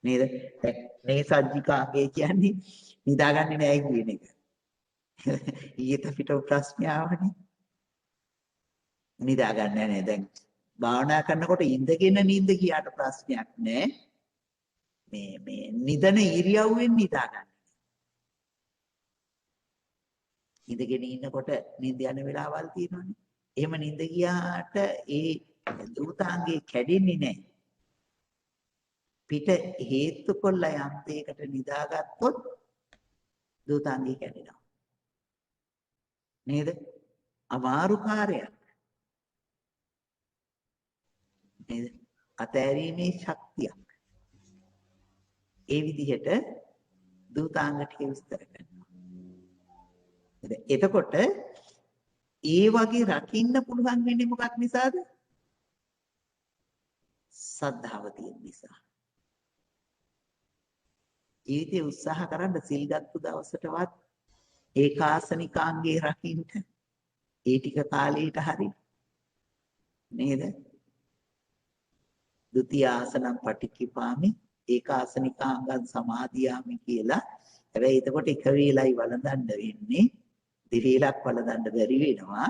නේද? මේ සජ්ජිකාංගය කියන්නේ නිදාගන්නේ නැහැ කියන එක. ඊට පිට ප්‍රශ්න ආවනේ. නිදාගන්නේ නැහැ දැන්. භාවනා කරනකොට ඉඳගෙන නිින්ද කියාට ප්‍රශ්නයක් නැහැ. මේ නිදන ඉරියව්වෙන් නිදාගන්න. ඉඳගෙන ඉන්නකොට නිින්ද යන වෙලාවල් තියෙනවානේ. එහෙම නිින්ද ගියාට ඒ දූතාංගේ කැඩෙන්නේ නැහැ. පිට හේතු කොල්ල යන්තයකට නිදාගත්තොත් දූතාංගය කැඩෙනවා. නේද? අමාරු කාර්යයක්. නේද? අතෑරීමේ ශක්තියක්. ඒ විදිහට දූතාංග ටික විස්තර කරනවා. එතකොට ඒ වගේ රකින්න පුළුවන් වෙන්නේ මොකක් නිසාද? සද්ධාව තියෙන නිසා. ජීවිතේ උත්සාහ කරන්න සිල් ගත්තු දවසටවත් ඒකාසනිකාංගේ රකින්න ඒ ටික කාලයට හරි නේද? ဒုတိယ ආසනම් පටික්කිපාමි ඒකාසනිකාංගං සමාදියාමි කියලා. හැබැයි එතකොට එක වේලයි වළඳන්න වෙන්නේ. දෙවේලක් වළඳන්න බැරි වෙනවා.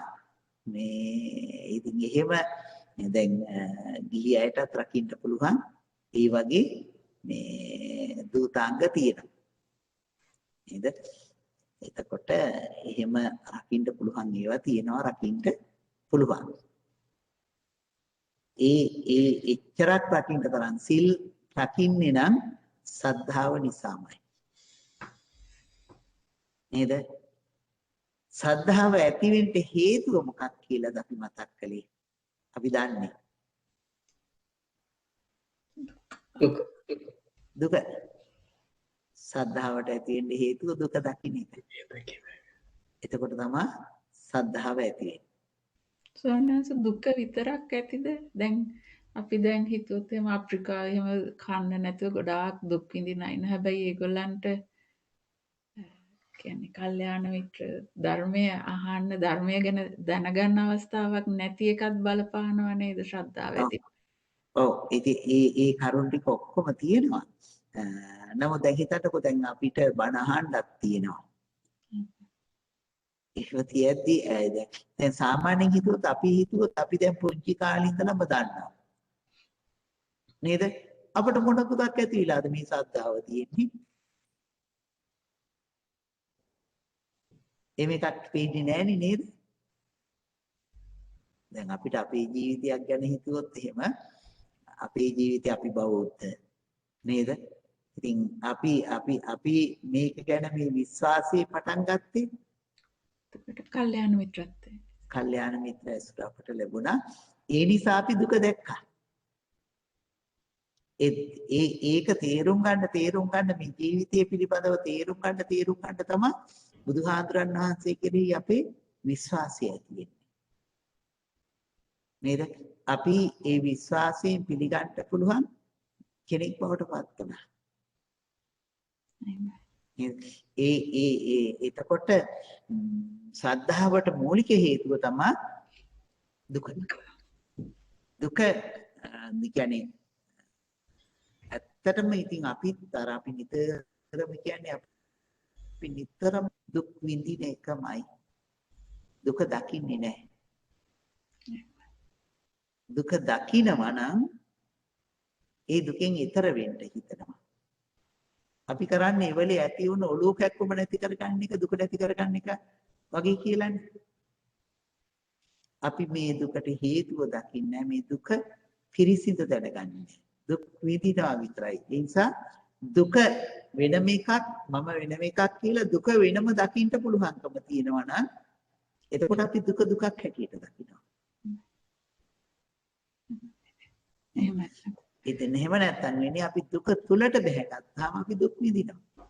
මේ ඉතින් එහෙම දැන් ගිහි අයටත් රකින්න පුළුවන් ඒ වගේ මේ දූතාංග තියෙනවා. නේද? එතකොට එහෙම රකින්න පුළුවන් ඒවා තියෙනවා රකින්න පුළුවන්. ඒ එච්චරක් රකින්න තරම් සිල් රකින්නේ නම් සද්ධාව නිසාමයි. නේද? සද්ධාව ඇති වෙන්න හේතුව මොකක් කියලාද අපි මතක් කළේ? අපි දන්නේ. දුක. සද්ධාවට ඇති වෙන්න හේතුව දුක දකින්න එක. එතකොට තමයි සද්ධාව ඇති වෙන්නේ. සෝනස දුක විතරක් ඇතිද? දැන් අපි දැන් හිතුවොත් එහෙම අප්‍රිකාවේ එහෙම කන්න නැතුව ගොඩාක් දුක් විඳින අය ඉන්න. හැබැයි ඒගොල්ලන්ට කියන්නේ කල්යාණ මිත්‍ර ධර්මය අහන්න ධර්මය ගැන දැනගන්න අවස්ථාවක් නැති එකත් බලපානවා නේද ශ්‍රද්ධාව ඇති. ඔව් ඉතින් ඒ කරුණ ටික ඔක්කොම තියෙනවා. නමුත් දැන් හිතන්නකෝ දැන් අපිට බණ අහන්නක් තියෙනවා. ඒක තියද්දි දැන් සාමාන්‍යයෙන් හිතුවොත් අපි දැන් පුංචි කාලේ ඉඳලම දන්නවා. නේද? අපිට මොන දුකක් ඇති වෙලාද මේ සද්ධාව තියෙන්නේ? මේකක් පේන්නේ නැහෙනේ නේද? දැන් අපිට අපේ ජීවිතයක් ගැන හිතුවොත් එහෙම අපේ ජීවිතේ අපි බෞද්ධ නේද? ඉතින් අපි මේක ගැන මේ විශ්වාසය පටන් ගත්තේ කල්යාණ මිත්‍රත්වය. කල්යාණ මිත්‍ර ඇසුර අපට ලැබුණා. ඒ නිසා අපි දුක දැක්කා. ඒක තේරුම් ගන්න මේ ජීවිතය පිළිබඳව තේරුම් ගන්න තමයි බුදුහාඳුරන් වහන්සේ කෙරෙහි අපේ විශ්වාසය ඇති වෙන්නේ. නේද? අපි ඒ විශ්වාසයෙන් පිළිගන්න පුළුවන් කෙනෙක් බවට පත් වෙනවා. එතකොට ශ්‍රද්ධාවට මූලික හේතුව තමයි දුක. දුක කියන්නේ ඇත්තටම ඉතින් අපි නිතරම කියන්නේ අපි නිතරම දුක් විඳින එකමයි. දුක දකින්නේ නැහැ. දුක දකිනවා නම් ඒ දුකෙන් ඈතර වෙන්න හිතනවා. අපි කරන්නේ එවලේ ඇති වුණ ඔලුව කැක්කම නැති කරගන්න එක දුක නැති කරගන්න එක වගේ කියලානේ. අපි මේ දුකට හේතුව දකින්නේ මේ දුක පිරිසිදු දැනගන්නේ. දුක් විඳිනවා විතරයි. ඒ නිසා දුක වෙනම එකක් මම වෙනම එකක් කියලා දුක වෙනම දකින්න පුළුවන්කම තියෙනවා නම් එතකොට අපි දුක දුකක් හැටියට දකිනවා. එහෙමයි. ඉතින් එහෙම නැත්නම් වෙන්නේ අපි දුක තුලට බැහැගත්තාම අපි දුක් විඳිනවා.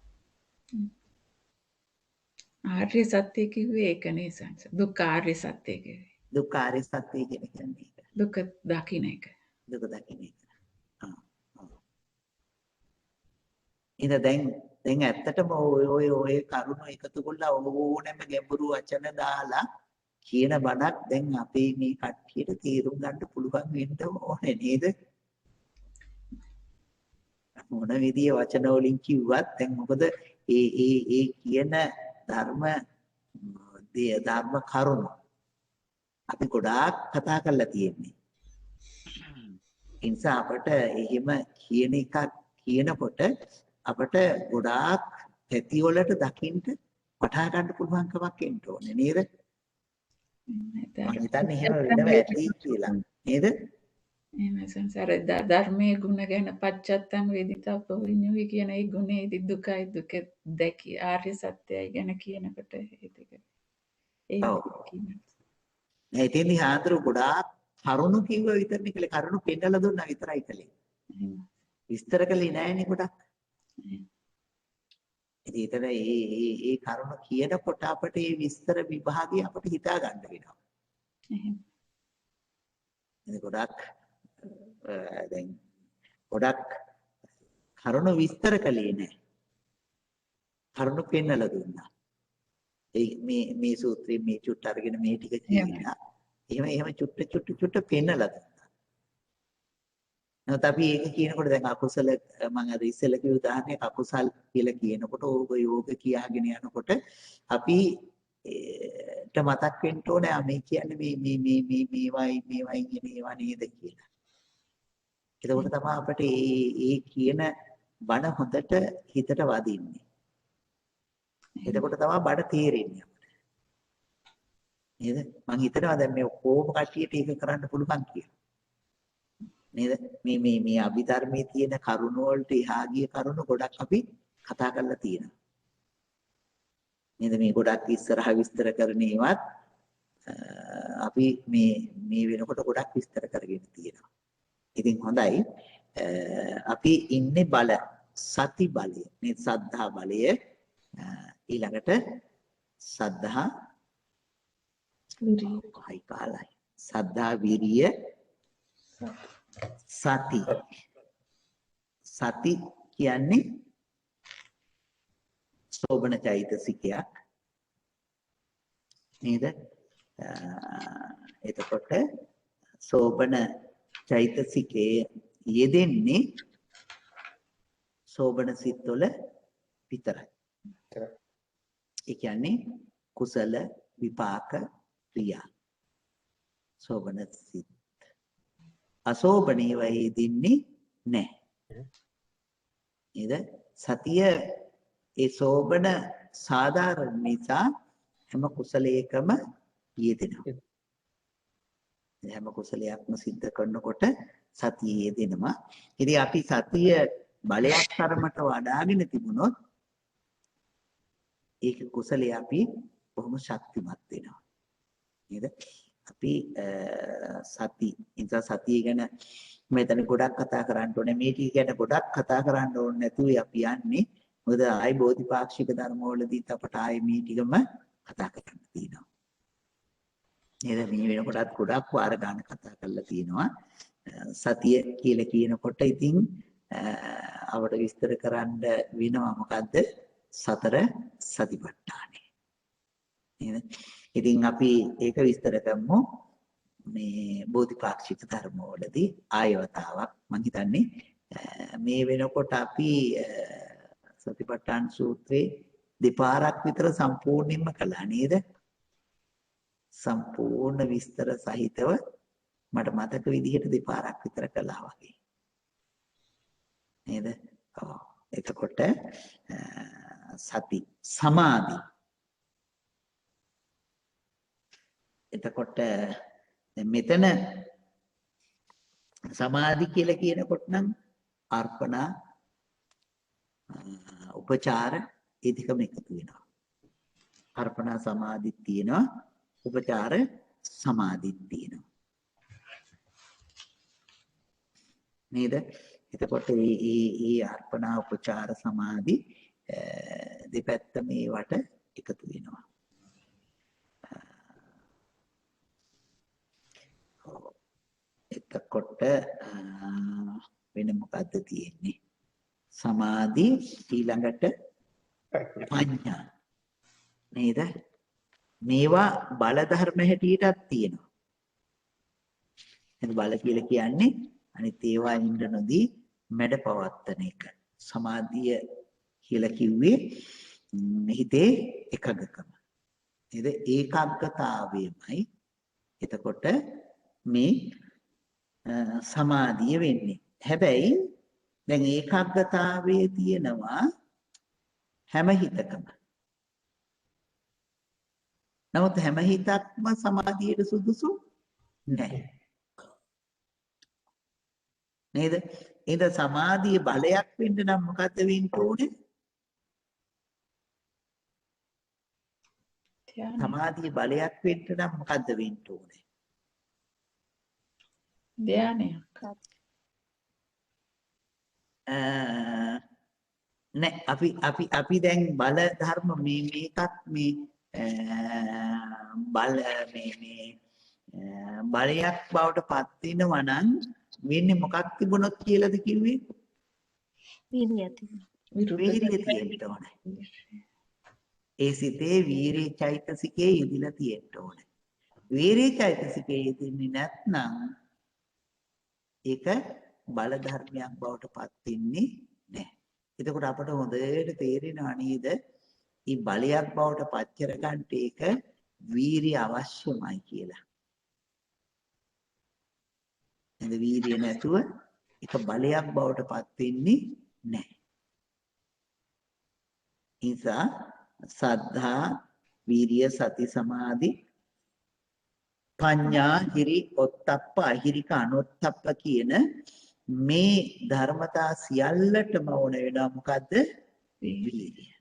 ආර්ය සත්‍ය කිව්වේ ඒක නේසංස. දුක්ඛ ආර්ය සත්‍ය කිව්වේ. දුක්ඛ ආර්ය සත්‍ය කියන්නේ ඒක. දුක දකින්න එක. දුක දකින්න එක. ඉතින් දැන් ඇත්තටම ඔය කරුණ එකතු කරලා ඕනෑම ගැඹුරු වචන දාලා කියන බණක් දැන් අපේ මේ කට්ටියට තේරුම් ගන්න පුළුවන් වෙන්න ඕනේ නේද? මොන විදිය වචන වලින් කිව්වත් දැන් මොකද ඒ කියන ධර්ම කරුණ අපි ගොඩාක් කතා කරලා තියෙන්නේ. ඒ නිසා අපට එහෙම කියන එකක් කියනකොට අපට ගොඩාක් පැති වලට දකින්න වටහා ගන්න පුළුවන්කමක් එන්න ඕනේ නේද? මම හිතන්නේ එහෙම වෙනව ඇති කියලා. නේද? එහෙම සංසාර ධර්මයේ ගුණ ගැන පච්චත්තං වේදිතා පවිඤ්ඤුහි කියන ඒ ගුණේදී දුකයි දුක දැකී ආර්ය සත්‍යයි ගැන කියනකොට ඒ ටික ඒ ඔව්. විදිහට කියනවා. ඉතින් හාමුදුරු ගොඩාක් කරුණු කිව්ව විතරනේ කළේ කරුණු පෙන්නලා දුන්නා විතරයි කළේ. එහෙම. විස්තර කළේ නෑනේ ගොඩක්. එහෙම. ඉතින් ඒතර ඒ කරුණු කියනකොට අපිට මේ විස්තර විභාගය අපිට හිතා ගන්න වෙනවා. එහෙම. ඉතින් ගොඩක් කරුණු විස්තර කළේ නෑ. කරුණු පෙන්නලා දුන්නා. මේ සූත්‍රයේ මේ චුට්ට අරගෙන මේ ටික කියනවා. එහෙම චුට්ට පෙන්නලා දුන්නා. නැත්නම් අපි ඒක කියනකොට දැන් අකුසල මම අර ඉස්සෙල්ලා කිව්ව උදාහරණයක් අකුසල් කියලා කියනකොට ඕක යෝග කියාගෙන යනකොට අපි මතක් වෙන්න ඕනේ මේ කියන්නේ මේවයි කියන ඒවා නේද කියලා. එතකොට තමයි අපිට ඒ කියන බණ හොඳට හිතට වදින්නේ. එතකොට තමයි බඩ තේරෙන්නේ අපිට. නේද? මං හිතනවා දැන් මේ කොහොම කට්ටියට ඒක කරන්න පුළුවන් කියලා. නේද? මේ අභිධර්මයේ තියෙන කරුණ වලට එහා ගිය කරුණ ගොඩක් අපි කතා කරලා තියෙනවා. නේද? මේ ගොඩක් ඉස්සරහ විස්තර කරන ඒවත් අපි මේ වෙනකොට ගොඩක් විස්තර කරගෙන තියෙනවා. ඉතින් හොඳයි. අපි ඉන්නේ බල සති බලය. මේ සද්ධා බලය ඊළඟට සද්ධා විරිය. හයි කාලයි. සද්ධා විරිය සති. සති කියන්නේ සෝබන චෛතසිකයක් නේද? එතකොට සෝබන චෛතසිකයේ යෙදෙන්නේ සෝබන සිත්වල විතරයි. ඒ කියන්නේ කුසල විපාක ක්‍රියා. සෝබන සිත්. අසෝබනීය යෙදෙන්නේ නැහැ. නේද? සතිය ඒ සෝබන සාධාරණ නිසා හැම කුසලයකම යෙදෙනවා. හැම කුසලයක්ම සිද්ධ කරනකොට සතිය යෙදෙනවා. ඉතින් අපි සතිය බලයක් තරමට වඩාගෙන තිබුණොත් ඒක කුසලයේ අපි බොහොම ශක්තිමත් වෙනවා. නේද? අපි සතිය ගැන මෙතන ගොඩක් කතා කරන්න ඕනේ. මේ ටික ගැන ගොඩක් කතා කරන්න ඕනේ නැතුව අපි යන්නේ. මොකද ආයි බෝධිපාක්ෂික ධර්ම වලදීත් අපට ආයි මේ ටිකම කතා කරන්න තියෙනවා. නේද? මේ වෙනකොටත් ගොඩක් වාර ගන්න කතා කරලා තියෙනවා. සතිය කියලා කියනකොට ඉතින් අපට විස්තර කරන්න වෙනවා මොකද්ද? සතර සතිපට්ඨානෙ. නේද? ඉතින් අපි ඒක විස්තර කරමු මේ බෝධිපාක්ෂික ධර්ම වලදී ආයවතාවක් මම හිතන්නේ මේ වෙනකොට අපි සතිපට්ඨාන සූත්‍රේ දෙපාරක් විතර සම්පූර්ණයෙන්ම කළා නේද? සම්පූර්ණ විස්තර සහිතව මට මතක විදිහට දෙපාරක් විතර කළා වගේ. නේද? ඔව්. එතකොට සති සමාධි. එතකොට මෙතන සමාධි කියලා කියනකොට නම් අර්පණා උපචාර ඒ දෙකම එකතු වෙනවා. අර්පණා සමාධිත් තියෙනවා උපචාර සමාධිත් තියෙනවා. නේද? එතකොට මේ අර්පණා උපචාර සමාධි දෙපැත්ත මේවට එකතු වෙනවා. එතකොට වෙන මොකද්ද තියෙන්නේ? සමාධි ඊළඟට ප්‍රඥා. නේද? මේවා බල ධර්ම හැටියටත් තියෙනවා. එහෙනම් බල කියලා කියන්නේ අනිත් ඒවා ඉන්න නොදී මැඩ පවත්තන එක. සමාධිය කියලා කිව්වේ හිතේ එකඟකම. නේද? ඒකාග්‍රතාවයමයි. එතකොට මේ සමාධිය වෙන්නේ. හැබැයි දැන් ඒකාග්‍රතාවයේ තියෙනවා හැම හිතකම. නමුත් හැම හිතක්ම සමාධියට සුදුසු නැහැ. නේද? එහෙනම් සමාධියේ බලයක් වෙන්න නම් මොකද්ද වෙන්න ඕනේ? ධානය. සමාධියේ බලයක් වෙන්න නම් මොකද්ද වෙන්න ඕනේ? ධානයක්. නෑ අපි දැන් බල ධර්ම මේකත් මේ බල මේ බලයක් බවට පත් වෙනවා නම් වෙන්නේ මොකක් තිබුණොත් කියලාද කිව්වේ? වීරිය තියෙන්න ඕනේ. ඒ සිතේ වීරිය චෛතසිකයේ යෙදিলা තියෙන්න ඕනේ. වීරිය චෛතසිකයේ යෙදෙන්නේ නැත්නම් ඒක බල ධර්මයක් බවට පත් වෙන්නේ නැහැ. එතකොට අපට හොඳට තේරෙනවා නේද? මේ බලයක් බවට පත් කරගන්න ඒක වීරිය අවශ්‍යමයි කියලා. නේද? වීරිය නැතුව ඒක බලයක් බවට පත් වෙන්නේ නැහැ. නිසා සද්ධා, වීරිය, සති, සමාධි, පඤ්ඤා, හිරි, ඔත්තප්ප, අහිරික, අනොත්තප්ප කියන මේ ධර්මතා සියල්ලටම ඕන වෙනවා මොකද්ද? වීරිය.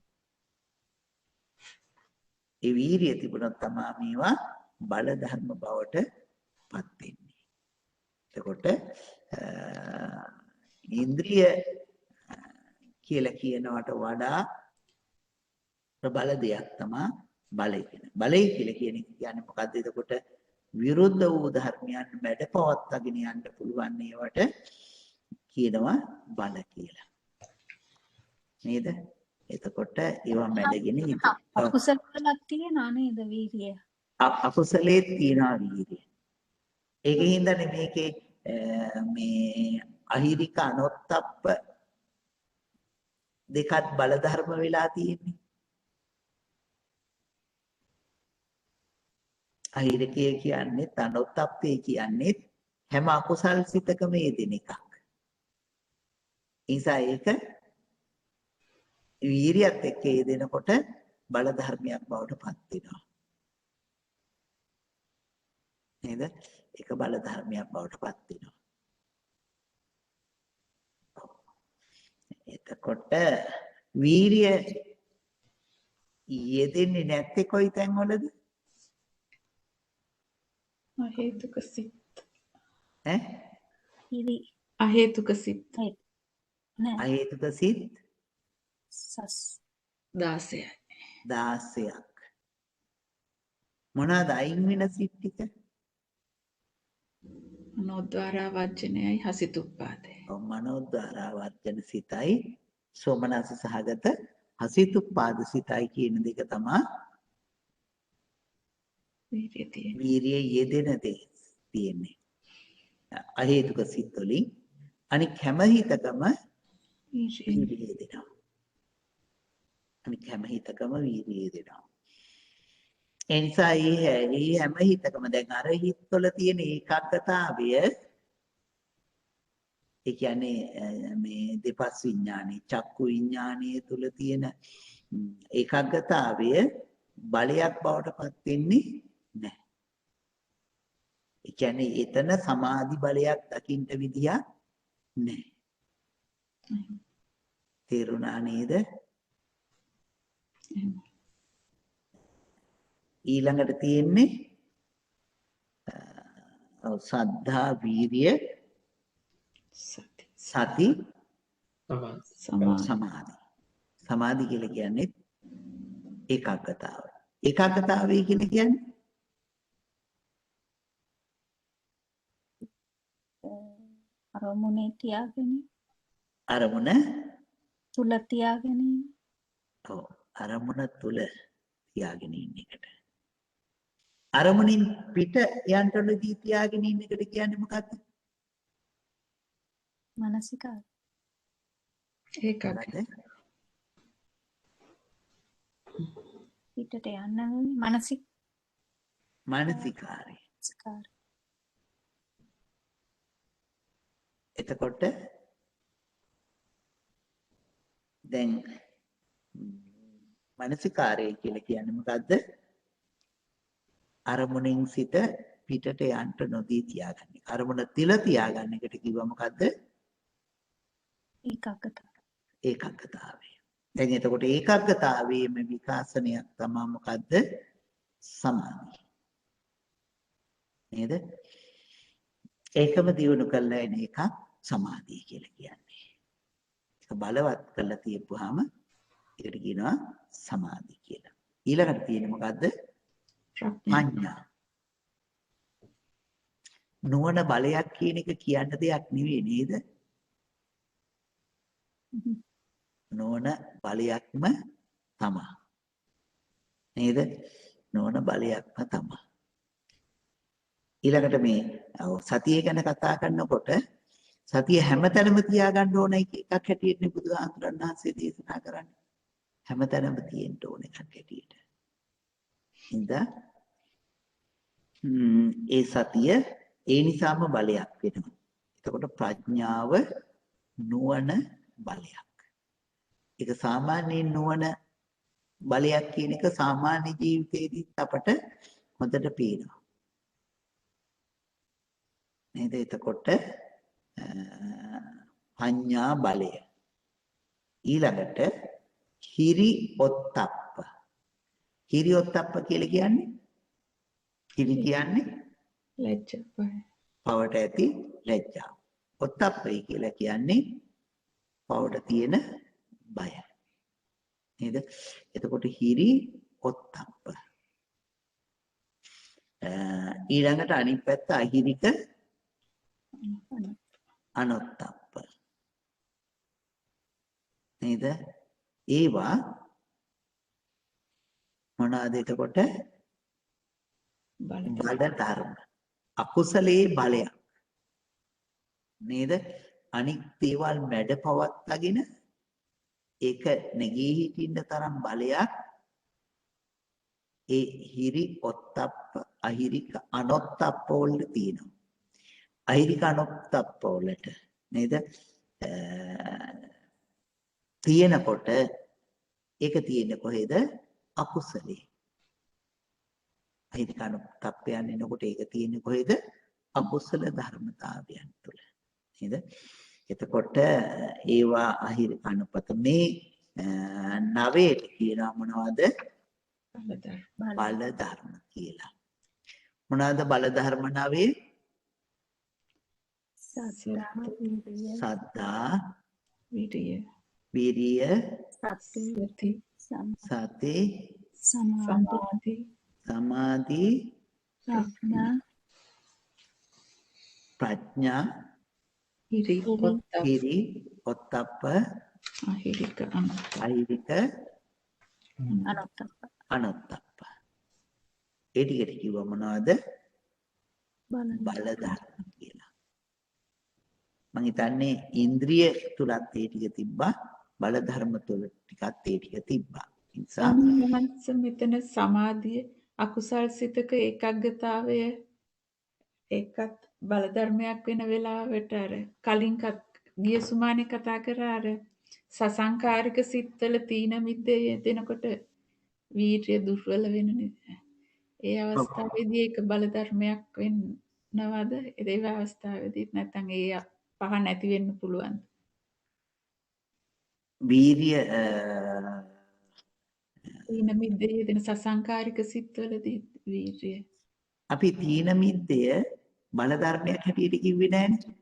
ඒ වීරිය තිබුණොත් තමයි මේවා බල ධර්ම බවට පත් වෙන්නේ. එතකොට ඉන්ද්‍රිය කියලා කියනවට වඩා ප්‍රබල දෙයක් තමයි බලය කියන්නේ. බලය කියලා කියන්නේ මොකද්ද? එතකොට විරුද්ධ වූ ධර්මයන් මැඩපවත්වාගෙන යන්න පුළුවන් ඒවට කියනවා බල කියලා. නේද? එතකොට ඒවා මැඩගෙන අකුසල වලක් තියෙනවා නේද වීර්යය? අකුසලයේ තියෙනවා වීර්යය. ඒකෙන් හින්දානේ මේකේ මේ අහිරික අනොත්තප්ප දෙකත් බල ධර්ම වෙලා තියෙන්නේ. අහිරිකය කියන්නේ අනොත්තප්පේ කියන්නේ හැම අකුසල් සිතකම යෙදෙන එකක්. නිසා ඒක වීරියත් එක්ක යෙදෙනකොට බල ධර්මයක් බවට පත් වෙනවා. නේද? ඒක බල ධර්මයක් බවට පත් වෙනවා. එතකොට වීරිය යෙදෙන්නේ නැත්තේ කොයි තැන්වලද? අහේතුක සිත්. ඈ? ඉරි අහේතුක සිත් නෑ අහේතුක සිත් සස් 16යි. 16ක්. මොනවාද අයින් වෙන සිත් ටික? මනෝද්වාරා වජ්ජනයයි හසිතුප්පාදයි. මනෝද්වාරා වර්ජන සිතයි සෝමනස සහගත හසිතුප්පාද සිතයි කියන දෙක තමයි වීර්යය තියෙන. වීරිය යෙදෙන දේ තියෙන්නේ. අහේතුක සිත් වලින් අනික හැම හිතකම වීරිය යෙදෙනවා. අනික හැම හිතකම වීරිය යෙදෙනවා. එනිසා මේ හැම හිතකම දැන් අර හිතවල තියෙන ඒකාග්‍රතාවය ඒ කියන්නේ මේ දෙපස් විඥානේ චක්කු විඥානයේ තුල තියෙන ඒකාග්‍රතාවය බලයක් බවට පත් වෙන්නේ නැහැ. ඒ කියන්නේ එතන සමාධි බලයක් දකින්න විදියක් නැහැ. තේරුණා නේද? ඊළඟට තියෙන්නේ සද්ධා, වීරිය, සති, සමාධි. සමාධි කියලා කියන්නේ ඒකාග්‍රතාවය. ඒකාග්‍රතාවය කියලා කියන්නේ අරමුණේ තියාගෙන අරමුණ තුල තියාගෙන ඔව් අරමුණ තුල තියාගෙන ඉන්න එකට. අරමුණින් පිට යන්ටලදී තියාගෙන ඉන්න එකට කියන්නේ මොකක්ද? මානසිකාර ඒකයි. පිටට යන්න මානසිකාරය. එතකොට දැන් මානසිකාරය කියලා කියන්නේ මොකද්ද? අරමුණෙන් සිට පිටට යන්න නොදී තියාගන්න. අරමුණ තිල තියාගන්න එකට කිව්වා මොකද්ද? ඒකාග්‍රතාවය. දැන් එතකොට ඒකාග්‍රතාවයේම විකාශනයක් තමයි මොකද්ද? සමාධිය. නේද? ඒකම දියුණු කරලා එන එක සමාධිය කියලා කියන්නේ. ඒක බලවත් කරලා තියපුවාම ඒකට කියනවා සමාධිය කියලා. ඊළඟට තියෙන්නේ මොකද්ද? ප්‍රඥා. නුවණ බලයක් කියන එක කියන්න දෙයක් නෙවෙයි නේද? නුවණ බලයක්ම තමයි. නේද? නුවණ බලයක්ම තමයි. ඊළඟට මේ සතිය ගැන කතා කරනකොට සතිය හැමතැනම තියාගන්න ඕන එකක් හැටියට බුදුහාමුදුරන් වහන්සේ දේශනා කරන්නේ. හැමතැනම තියෙන්න ඕන එකක් හැටියට. හින්දා ඒ සතිය ඒ නිසාම බලයක් වෙනවා. එතකොට ප්‍රඥාව නුවණ බලයක්. ඒක සාමාන්‍ය නුවණ බලයක් කියන එක සාමාන්‍ය ජීවිතේදී අපට හොඳට පේනවා. නේද? එතකොට පඤ්ඤා බලය. ඊළඟට හිරි ඔත්තප්ප. හිරි ඔත්තප්ප කියලා කියන්නේ හිරි කියන්නේ ලැජ්ජා. පවට ඇති ලැජ්ජාව. ඔත්තප්පයි කියලා කියන්නේ පවට තියෙන බය. නේද? එතකොට හිරි ඔත්තප්ප. ඊළඟට අනිත් පැත්ත අහිරික අනොත්තප්ප. නේද? ඒවා මොනවාද එතකොට? බල ධර්ම. අකුසලයේ බලයක්. නේද? අනිත් දේවල් මැඩ පවත්වාගෙන ඒක නැගී හිටින්න තරම් බලයක් ඒ හිරි ඔත්තප්ප අහිරික අනොත්තප්ප වල තියෙනවා. අහිරික අනොත්තප්ප වලට නේද? තියෙනකොට ඒක තියෙන්නේ කොහෙද? අකුසලේ. අහිරික අනොත්තප්පයන් එනකොට ඒක තියෙන්නේ කොහෙද? අකුසල ධර්මතාවයන් තුළ. නේද? එතකොට ඒවා අහිරික අනුපත මේ නවයට කියනවා මොනවද? බල ධර්ම කියලා. මොනවාද බල ධර්ම නවේ? සද්ධා, විරිය, සති, සමාධි, ප්‍රඥා, හිරි ඔත්තප්ප, අහිරික අනොත්තප්ප. ඒ ටිකට කිව්ව මොනවද? බල ධර්ම කියලා. මම හිතන්නේ ඉන්ද්‍රිය තුලත් ඒ ටික තිබ්බා, බල ධර්ම තුල ටිකත් ඒ ටික තිබ්බා. ඒ නිසා මෙතන සමාධිය අකුසල් සිතක ඒකාග්‍රතාවය ඒකත් බල ධර්මයක් වෙන වෙලාවට අර කලින් ගිය සුමානේ කතා කරා අර සසංකාරික සිත්වල තීන මිද්දේ දෙනකොට වීර්ය දුර්වල වෙන නිසා ඒ අවස්ථාවේදී ඒක බල ධර්මයක් වෙන්නවද? ඒ අවස්ථාවේදීත් නැත්නම් ඒ පහ නැති වෙන්න පුළුවන්. වීර්ය තීන මිද්දේ දෙන සසංකාරික සිත්වලදී වීර්ය අපි තීන මිද්දය බල ධර්මයක් හැටියට කිව්වේ නෑනේ.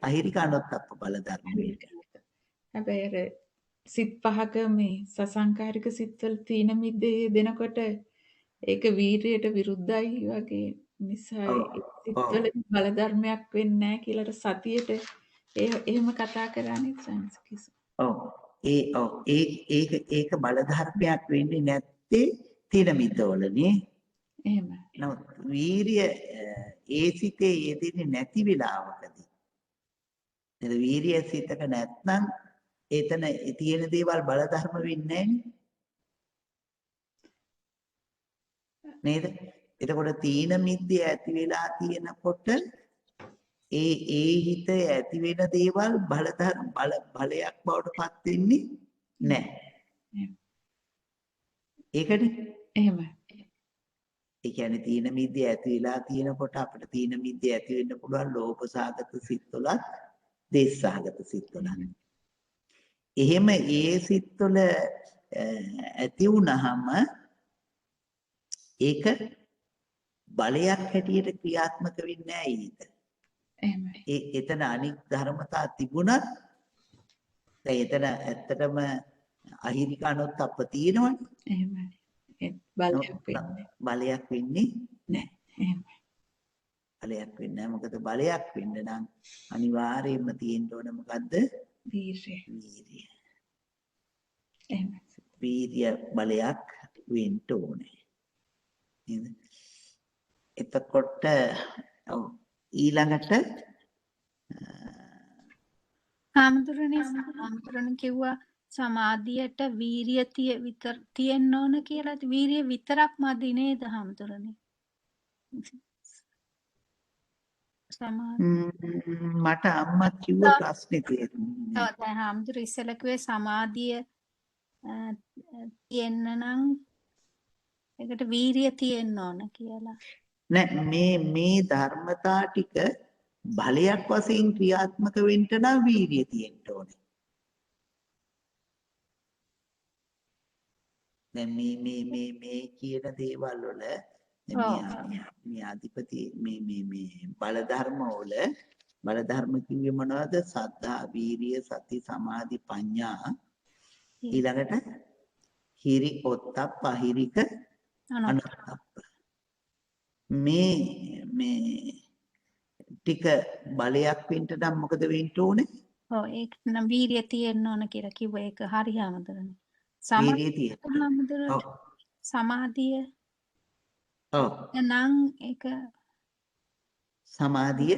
අහිරික අනොත්තප්ප බල ධර්මයක්. හැබැයි අර සිත් පහක මේ සසංකාරික සිත්වල තීන මිද්දේ දෙනකොට ඒක වීර්යයට විරුද්ධයි වගේ නිසා සිත්වල බල ධර්මයක් වෙන්නේ නැහැ කියලා සතියේට එහෙම කතා කරන්නේ සංස්කෘතිය. ඔව්. ඒක බල ධර්මයක් වෙන්නේ නැත්තේ තීන මිද්දවලනේ. එහෙම. නමුත් වීර්ය ඒ සිතේ යෙදෙන්නේ නැති වෙලාවකදී. නේද? වීර්ය සිතක නැත්නම් එතන තියෙන දේවල් බල ධර්ම වෙන්නේ නේද? එතකොට තීන මිද්දේ ඇති වෙලා තියෙනකොට ඒ හිත ඇති වෙන දේවල් බල ධර්ම බලයක් බවට පත් වෙන්නේ නැහැ. ඒකනේ. එහෙමයි. ඒ කියන්නේ තීන මිද්දේ ඇති වෙලා තියෙනකොට අපිට තීන මිද්දේ ඇති වෙන්න පුළුවන් ලෝභ සාගත සිත් වලත් දේශසහගත සිත්වල. එහෙම ඒ සිත්වල ඇති වුණාම ඒක බලයක් හැටියට ක්‍රියාත්මක වෙන්නේ නැහැ ඊට. එහෙමයි. එතන අනික් ධර්මතා තිබුණත් දැන් එතන ඇත්තටම අහිරික අනුත්ප්ප තියෙනවනේ. එහෙමයි. ඒ බලයක් වෙන්නේ බලයක් වෙන්නේ නැහැ. එහෙමයි. බලයක් වෙන්නේ නැහැ. මොකද බලයක් වෙන්න නම් අනිවාර්යයෙන්ම තියෙන්න ඕන මොකද්ද? වීර්යය. වීර්යය. එහෙමයි. වීර්ය බලයක් වෙන්න ඕනේ. නේද? එතකොට ඔව් ඊළඟට හාමුදුරනේ කිව්වා සමාධියට වීරිය තියෙන්න ඕන කියලා. වීරිය විතරක් මදි නේද හාමුදුරනේ? මට අම්මා කිව්ව ප්‍රශ්නේ තේරුණේ නැහැ. දැන් හාමුදුර ඉස්සෙල්ලා කිව්වේ සමාධිය තියෙන්න නම් ඒකට වීරිය තියෙන්න ඕන කියලා. නෑ මේ ධර්මතා ටික බලයක් වශයෙන් ක්‍රියාත්මක වෙන්න නම් වීර්යය තියෙන්න ඕනේ. දැන් මේ කියන දේවල් වල මේ අධිපති මේ බල ධර්ම කිව්වේ මොනවද? සද්ධා, වීරිය, සති, සමාධි, ප්‍රඥා. ඊළඟට හිරි, ඔත්තප්ප, අහිරික, අනුත්තප්ප. මේ ටික බලයක් වෙන්න නම් මොකද වෙන්න ඕනේ? ඔව් ඒක නම් වීරිය තියෙන්න ඕන කියලා කිව්ව ඒක හරි හාමුදුරනේ. වීරිය තියෙන්න. සමාධිය ඔව්. නම් ඒක සමාධිය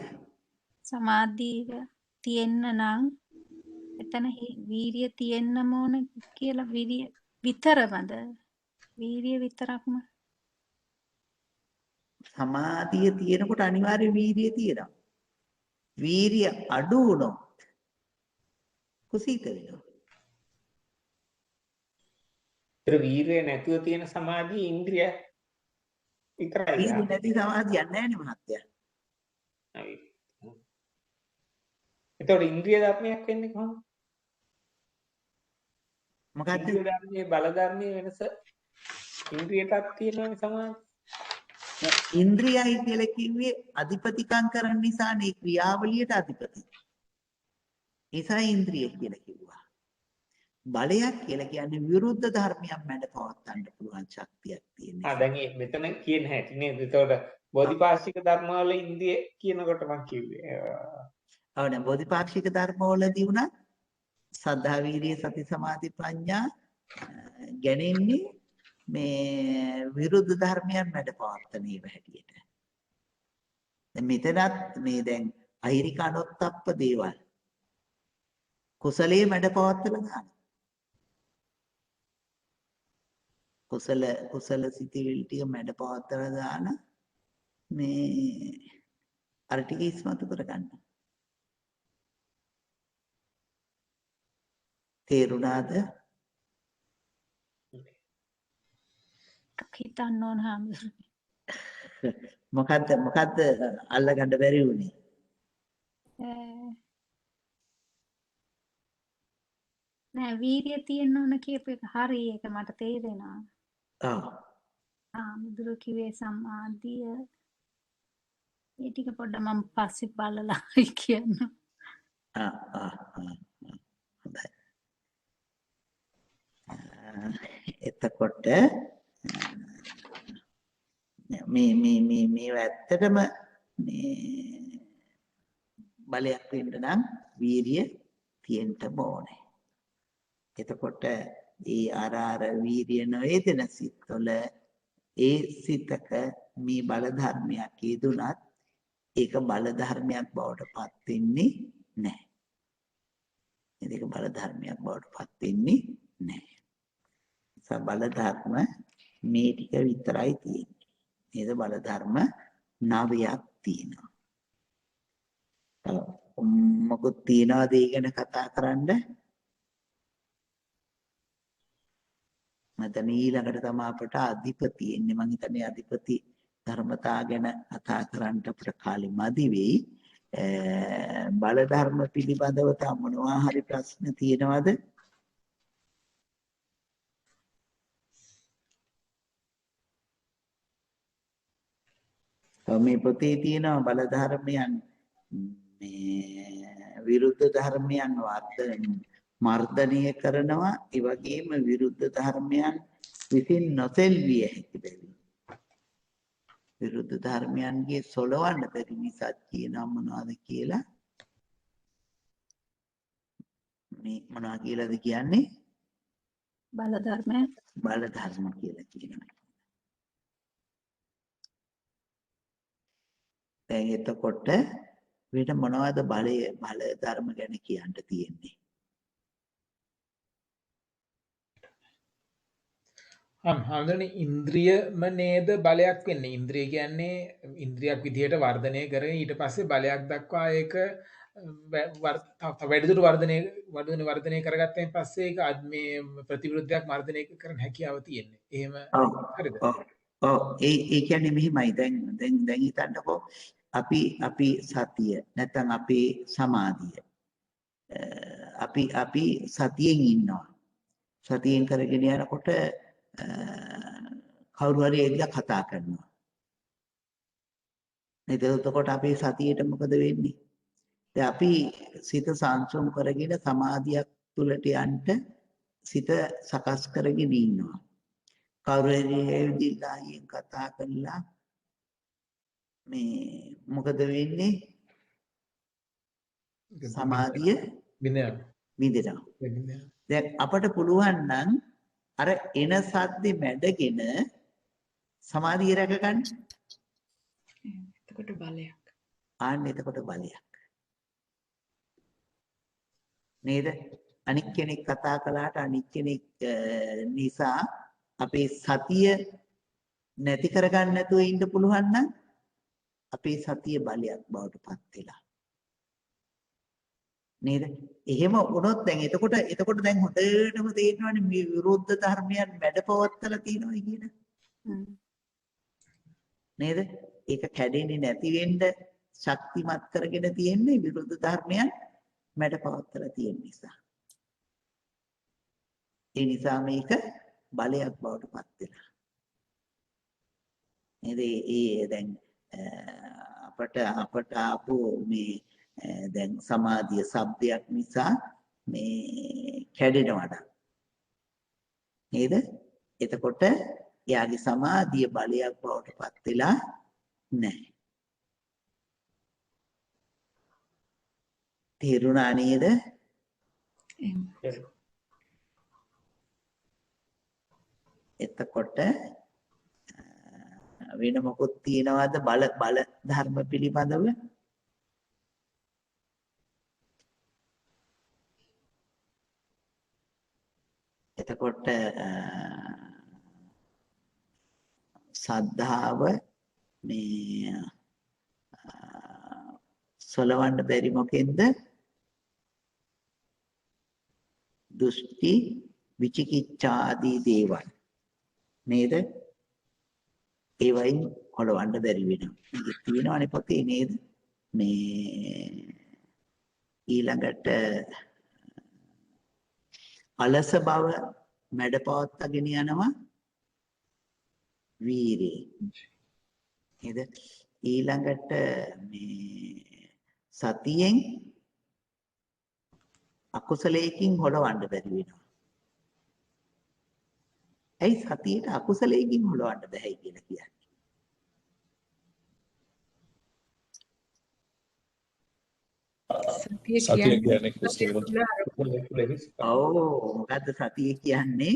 තියෙන්න නම් එතන වීරිය තියෙන්නම ඕන කියලා වීරිය විතරමද? වීරිය විතරක්ම සමාධිය තියෙනකොට අනිවාර්ය වීරිය තියෙනවා. වීරිය අඩු වුණොත් කුසීත වෙනවා. ඒතර වීරිය නැතුව තියෙන සමාධිය ඉන්ද්‍රිය විතරයි. වීරිය නැති සමාධියක් නැහැ නේ මහත්තයා. හරි. ඒතකොට ඉන්ද්‍රිය ධර්මයක් වෙන්නේ කොහොමද? මොකද්ද? ඉන්ද්‍රිය ධර්මයේ බල ධර්මයේ වෙනස ඉන්ද්‍රියටත් තියෙනවනේ සමාධිය. ඉන්ද්‍රියයි කියලා කිව්වේ අධිපතිකම් කරන නිසානේ ක්‍රියාවලියට අධිපති. ඒසයි ඉන්ද්‍රිය කියලා කිව්වා. බලයක් කියලා කියන්නේ විරුද්ධ ධර්මයක් මැඩ පවත්වන්න පුළුවන් ශක්තියක් තියෙන. දැන් මෙතන කියන හැටි නේද? ඒතකොට බෝධිපාක්ෂික ධර්ම වල ඉන්ද්‍රිය කියනකොට මම කිව්වේ. ඔව් නේ බෝධිපාක්ෂික ධර්ම වලදී උනත් සද්ධා, වීරිය, සති, සමාධි, ප්‍රඥා ගැනෙන්නේ මේ විරුද්ධ ධර්මයන් මැඩ පවත්තන ඒවා හැටියට. දැන් මෙතනත් මේ දැන් අහිරික අනුත්තප්ප දේවල් කුසලයේ මැඩ පවත්තලා දාන. කුසල සිතිවිලි ටික මැඩ පවත්තලා දාන මේ අර ටික ඉස්මතු කරගන්න. තේරුණාද? හිතන්න ඕන හාමුදුරනේ. මොකද්ද අල්ලගන්න බැරි වුනේ? නෑ වීරිය තියෙන්න ඕන කියපු එක හරි. ඒක මට තේරෙනවා. ඔව්. හාමුදුර කිව්වේ සමාධිය. ඒ ටික පොඩ්ඩක් මම පස්සේ බලලා කියන්න. හොඳයි. එතකොට මේ ඇත්තටම මේ බලයක් වෙන්න නම් වීරිය තියෙන්න ඕනේ. එතකොට ඒ අර වීරිය නොයෙදෙන සිත්වල ඒ සිතක මේ බල ධර්මයක් යෙදුනත් ඒක බල ධර්මයක් බවට පත් වෙන්නේ නැහැ. ඒක බල ධර්මයක් බවට පත් වෙන්නේ නැහැ. බල ධර්ම මේ ටික විතරයි තියෙන්නේ. නේද? බල ධර්ම 9ක් තියෙනවා. මොකද තියනවාද ඒ ගැන කතා කරන්න? මතන ඊළඟට තමයි අපට අධිපති එන්නේ. මම හිතන්නේ අධිපති ධර්මතා ගැන කතා කරන්න අපිට කාලෙ මදි වෙයි. බල ධර්ම පිළිබඳව තව මොනවා හරි ප්‍රශ්න තියෙනවද? මේ පොතේ තියෙනවා බල ධර්මයන් මේ විරුද්ධ ධර්මයන් මර්ධනය කරනවා. ඒ වගේම විරුද්ධ ධර්මයන් විසින් නොසෙල්විය හැකි බැවින් විරුද්ධ ධර්මයන්ගේ සොලවන්න බැරි නිසා කියනවා මොනවද කියලා. මේ මොනවා කියලාද කියන්නේ? බල ධර්මය. බල ධර්ම කියලා කියනවා. දැන් එතකොට වෙන මොනවද බල ධර්ම ගැන කියන්න තියෙන්නේ? හඳුනන්නේ ඉන්ද්‍රියම නේද බලයක් වෙන්නේ. ඉන්ද්‍රිය කියන්නේ ඉන්ද්‍රියක් විදිහට වර්ධනය කරගෙන ඊට පස්සේ බලයක් දක්වා ඒක වැඩිදුර වර්ධනය කරගත්තයින් පස්සේ ඒක මේ ප්‍රතිවිරුද්ධයක් මර්ධනය කරන්න හැකියාව තියෙන්නේ. එහෙම හරිද? ඔව් ඒ කියන්නේ මෙහිමයි. දැන් හිතන්නකෝ අපි සතිය නැත්නම් අපි සමාධිය අපි සතියෙන් ඉන්නවා. සතියෙන් කරගෙන යනකොට කවුරු හරි එක්ක කතා කරනවා. එතකොට අපේ සතියේට මොකද වෙන්නේ? දැන් අපි සිත සංසුන් කරගෙන සමාධියක් තුලට යන්න සිත සකස් කරගෙන ඉන්නවා. කවුරු හරි එවිදිහායෙන් කතා කරලා මේ මොකද වෙන්නේ? සමාධිය විඳිනවා. දැන් අපට පුළුවන් නම් අර එන සද්දේ මැඩගෙන සමාධිය රැක ගන්න. එතකොට බලයක්. එතකොට බලයක්. නේද? අනික් කෙනෙක් කතා කළාට අනික් කෙනෙක් නිසා අපේ සතිය නැති කරගන්න නැතුව ඉන්න පුළුවන් නම් අපේ සතිය බලයක් බවට පත් වෙලා. නේද? එහෙම වුණොත් දැන් එතකොට දැන් හොඳටම තේරෙනවානේ මේ විරුද්ධ ධර්මයන් මැඩපවත්තලා තියෙනවා කියන. නේද? ඒක කැඩෙන්නේ නැති වෙන්න ශක්තිමත් කරගෙන තියෙන්නේ විරුද්ධ ධර්මයන් මැඩපවත්තලා තියෙන නිසා. ඒ නිසා මේක බලයක් බවට පත් වෙනවා. නේද? ඒ දැන් අපට ආපු මේ දැන් සමාධිය શબ્දයක් නිසා මේ කැඩෙනවා නේද? එතකොට එයාගේ සමාධිය බලයක් බවට පත් වෙලා නැහැ. තේරුණා නේද? එතකොට වෙන මොකොත් තියනවාද බල ධර්ම පිළිබඳව? එතකොට සද්ධාව මේ සොලවන්න බැරි මොකෙන්ද? දෘෂ්ටි විචිකිච්ඡා ආදී දේවල් නේද? ඒ වයින් හොලවන්න බැරි වෙනවා. මේක තියෙනවනේ පොතේ නේද? මේ ඊළඟට අලස බව මැඩපවත්වාගෙන යනවා වීරිය. නේද? ඊළඟට මේ සතියෙන් අකුසලයකින් හොලවන්න බැරි වෙනවා. ඇයි සතියට අකුසලයකින් හොලවන්න බැහැ කියලා කියන්නේ? සතිය කියන්නේ කුසලයේ. මොකද්ද සතිය කියන්නේ?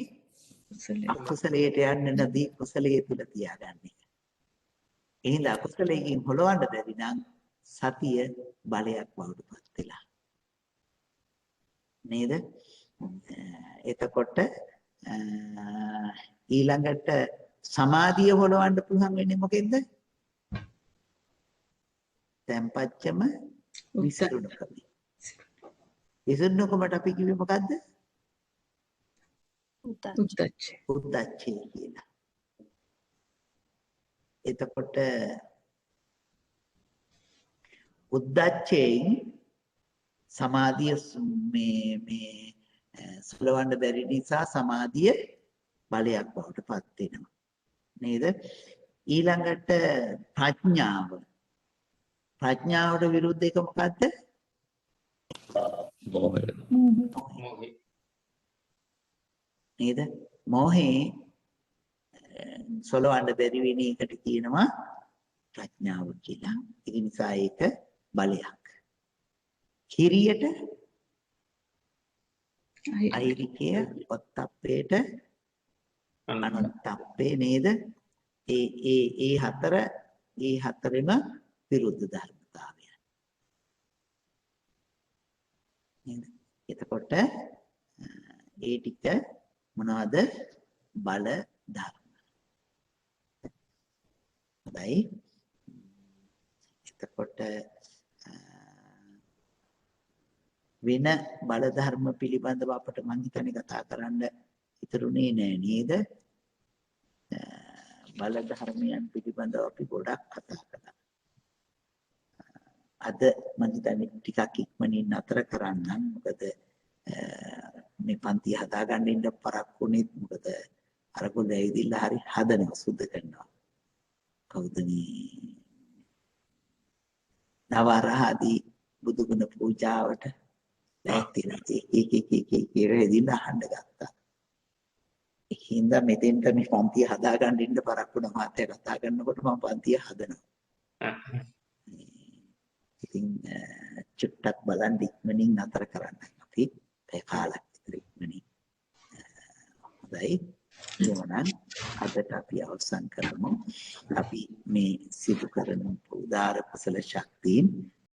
අකුසලයට යන්නේ නැති කුසලයේ තුල තියාගන්න එක. එහෙනම් අකුසලයෙන් හොලවන්න බැරි නම් සතිය බලයක් බවට පත් වෙලා. නේද? එතකොට ඊළඟට සමාධිය හොලවන්න පුළුවන් වෙන්නේ මොකෙන්ද? තැම්පච්චම විසරුණුකම. විසරුණුකමට අපි කිව්වේ මොකද්ද? උද්දච්චය කියලා. එතකොට උද්දච්චයෙන් සමාධිය මේ සලවන්න බැරි නිසා සමාධිය බලයක් බවට පත් වෙනවා නේද? ඊළඟට ප්‍රඥාවට විරුද්ධ එක මොකද්ද? මොහය. මොහේ. නේද? මොහේ සලවන්න බැරි වෙන එකට කියනවා ප්‍රඥාව කියලා. ඒ නිසා ඒක බලයක්. හිරියට අයිරිකය ඔත්තප්පේට අනත්තප්පේ නේද? ඒ හතරෙම විරුද්ධ ධර්මතාවය. නේද? එතකොට ඒ ටික මොනවද? බල ධර්ම. හොඳයි. එතකොට වෙන බල ධර්ම පිළිබඳව අපිට මං හිතන්නේ කතා කරන්න ඉතුරුනේ නෑ නේද? බල ධර්මයන් පිළිබඳව අපි ගොඩක් කතා කළා. අද මං හිතන්නේ ටිකක් ඉක්මනින් නතර කරන්නම්. මොකද මේ පන්තිය හදාගන්න ඉන්න පරක්කුනේ. මොකද අරගොල්ලෝ ඇවිදilla හරි හදනවා සුද්ධ කරනවා. කවුද මේ නවරහදී බුදුගුණ පූජාවට ලැස්තිලා ඒක අහන්න ගත්තා. ඒකින්ද මෙතෙන්ට මේ පන්තිය හදාගන්න ඉන්න පරක්කුණ මාත්‍ය කතා කරනකොට මම පන්තිය හදනවා. ඉතින් චුට්ටක් බලන් ඉක්මනින් නතර කරන්න අපි ඒ කාලයක් විතර ඉක්මනින්. හොඳයි. එහෙනම් අදට අපි අවසන් කරමු. අපි මේ සිදු කරන උදාර කුසල ශක්තියින්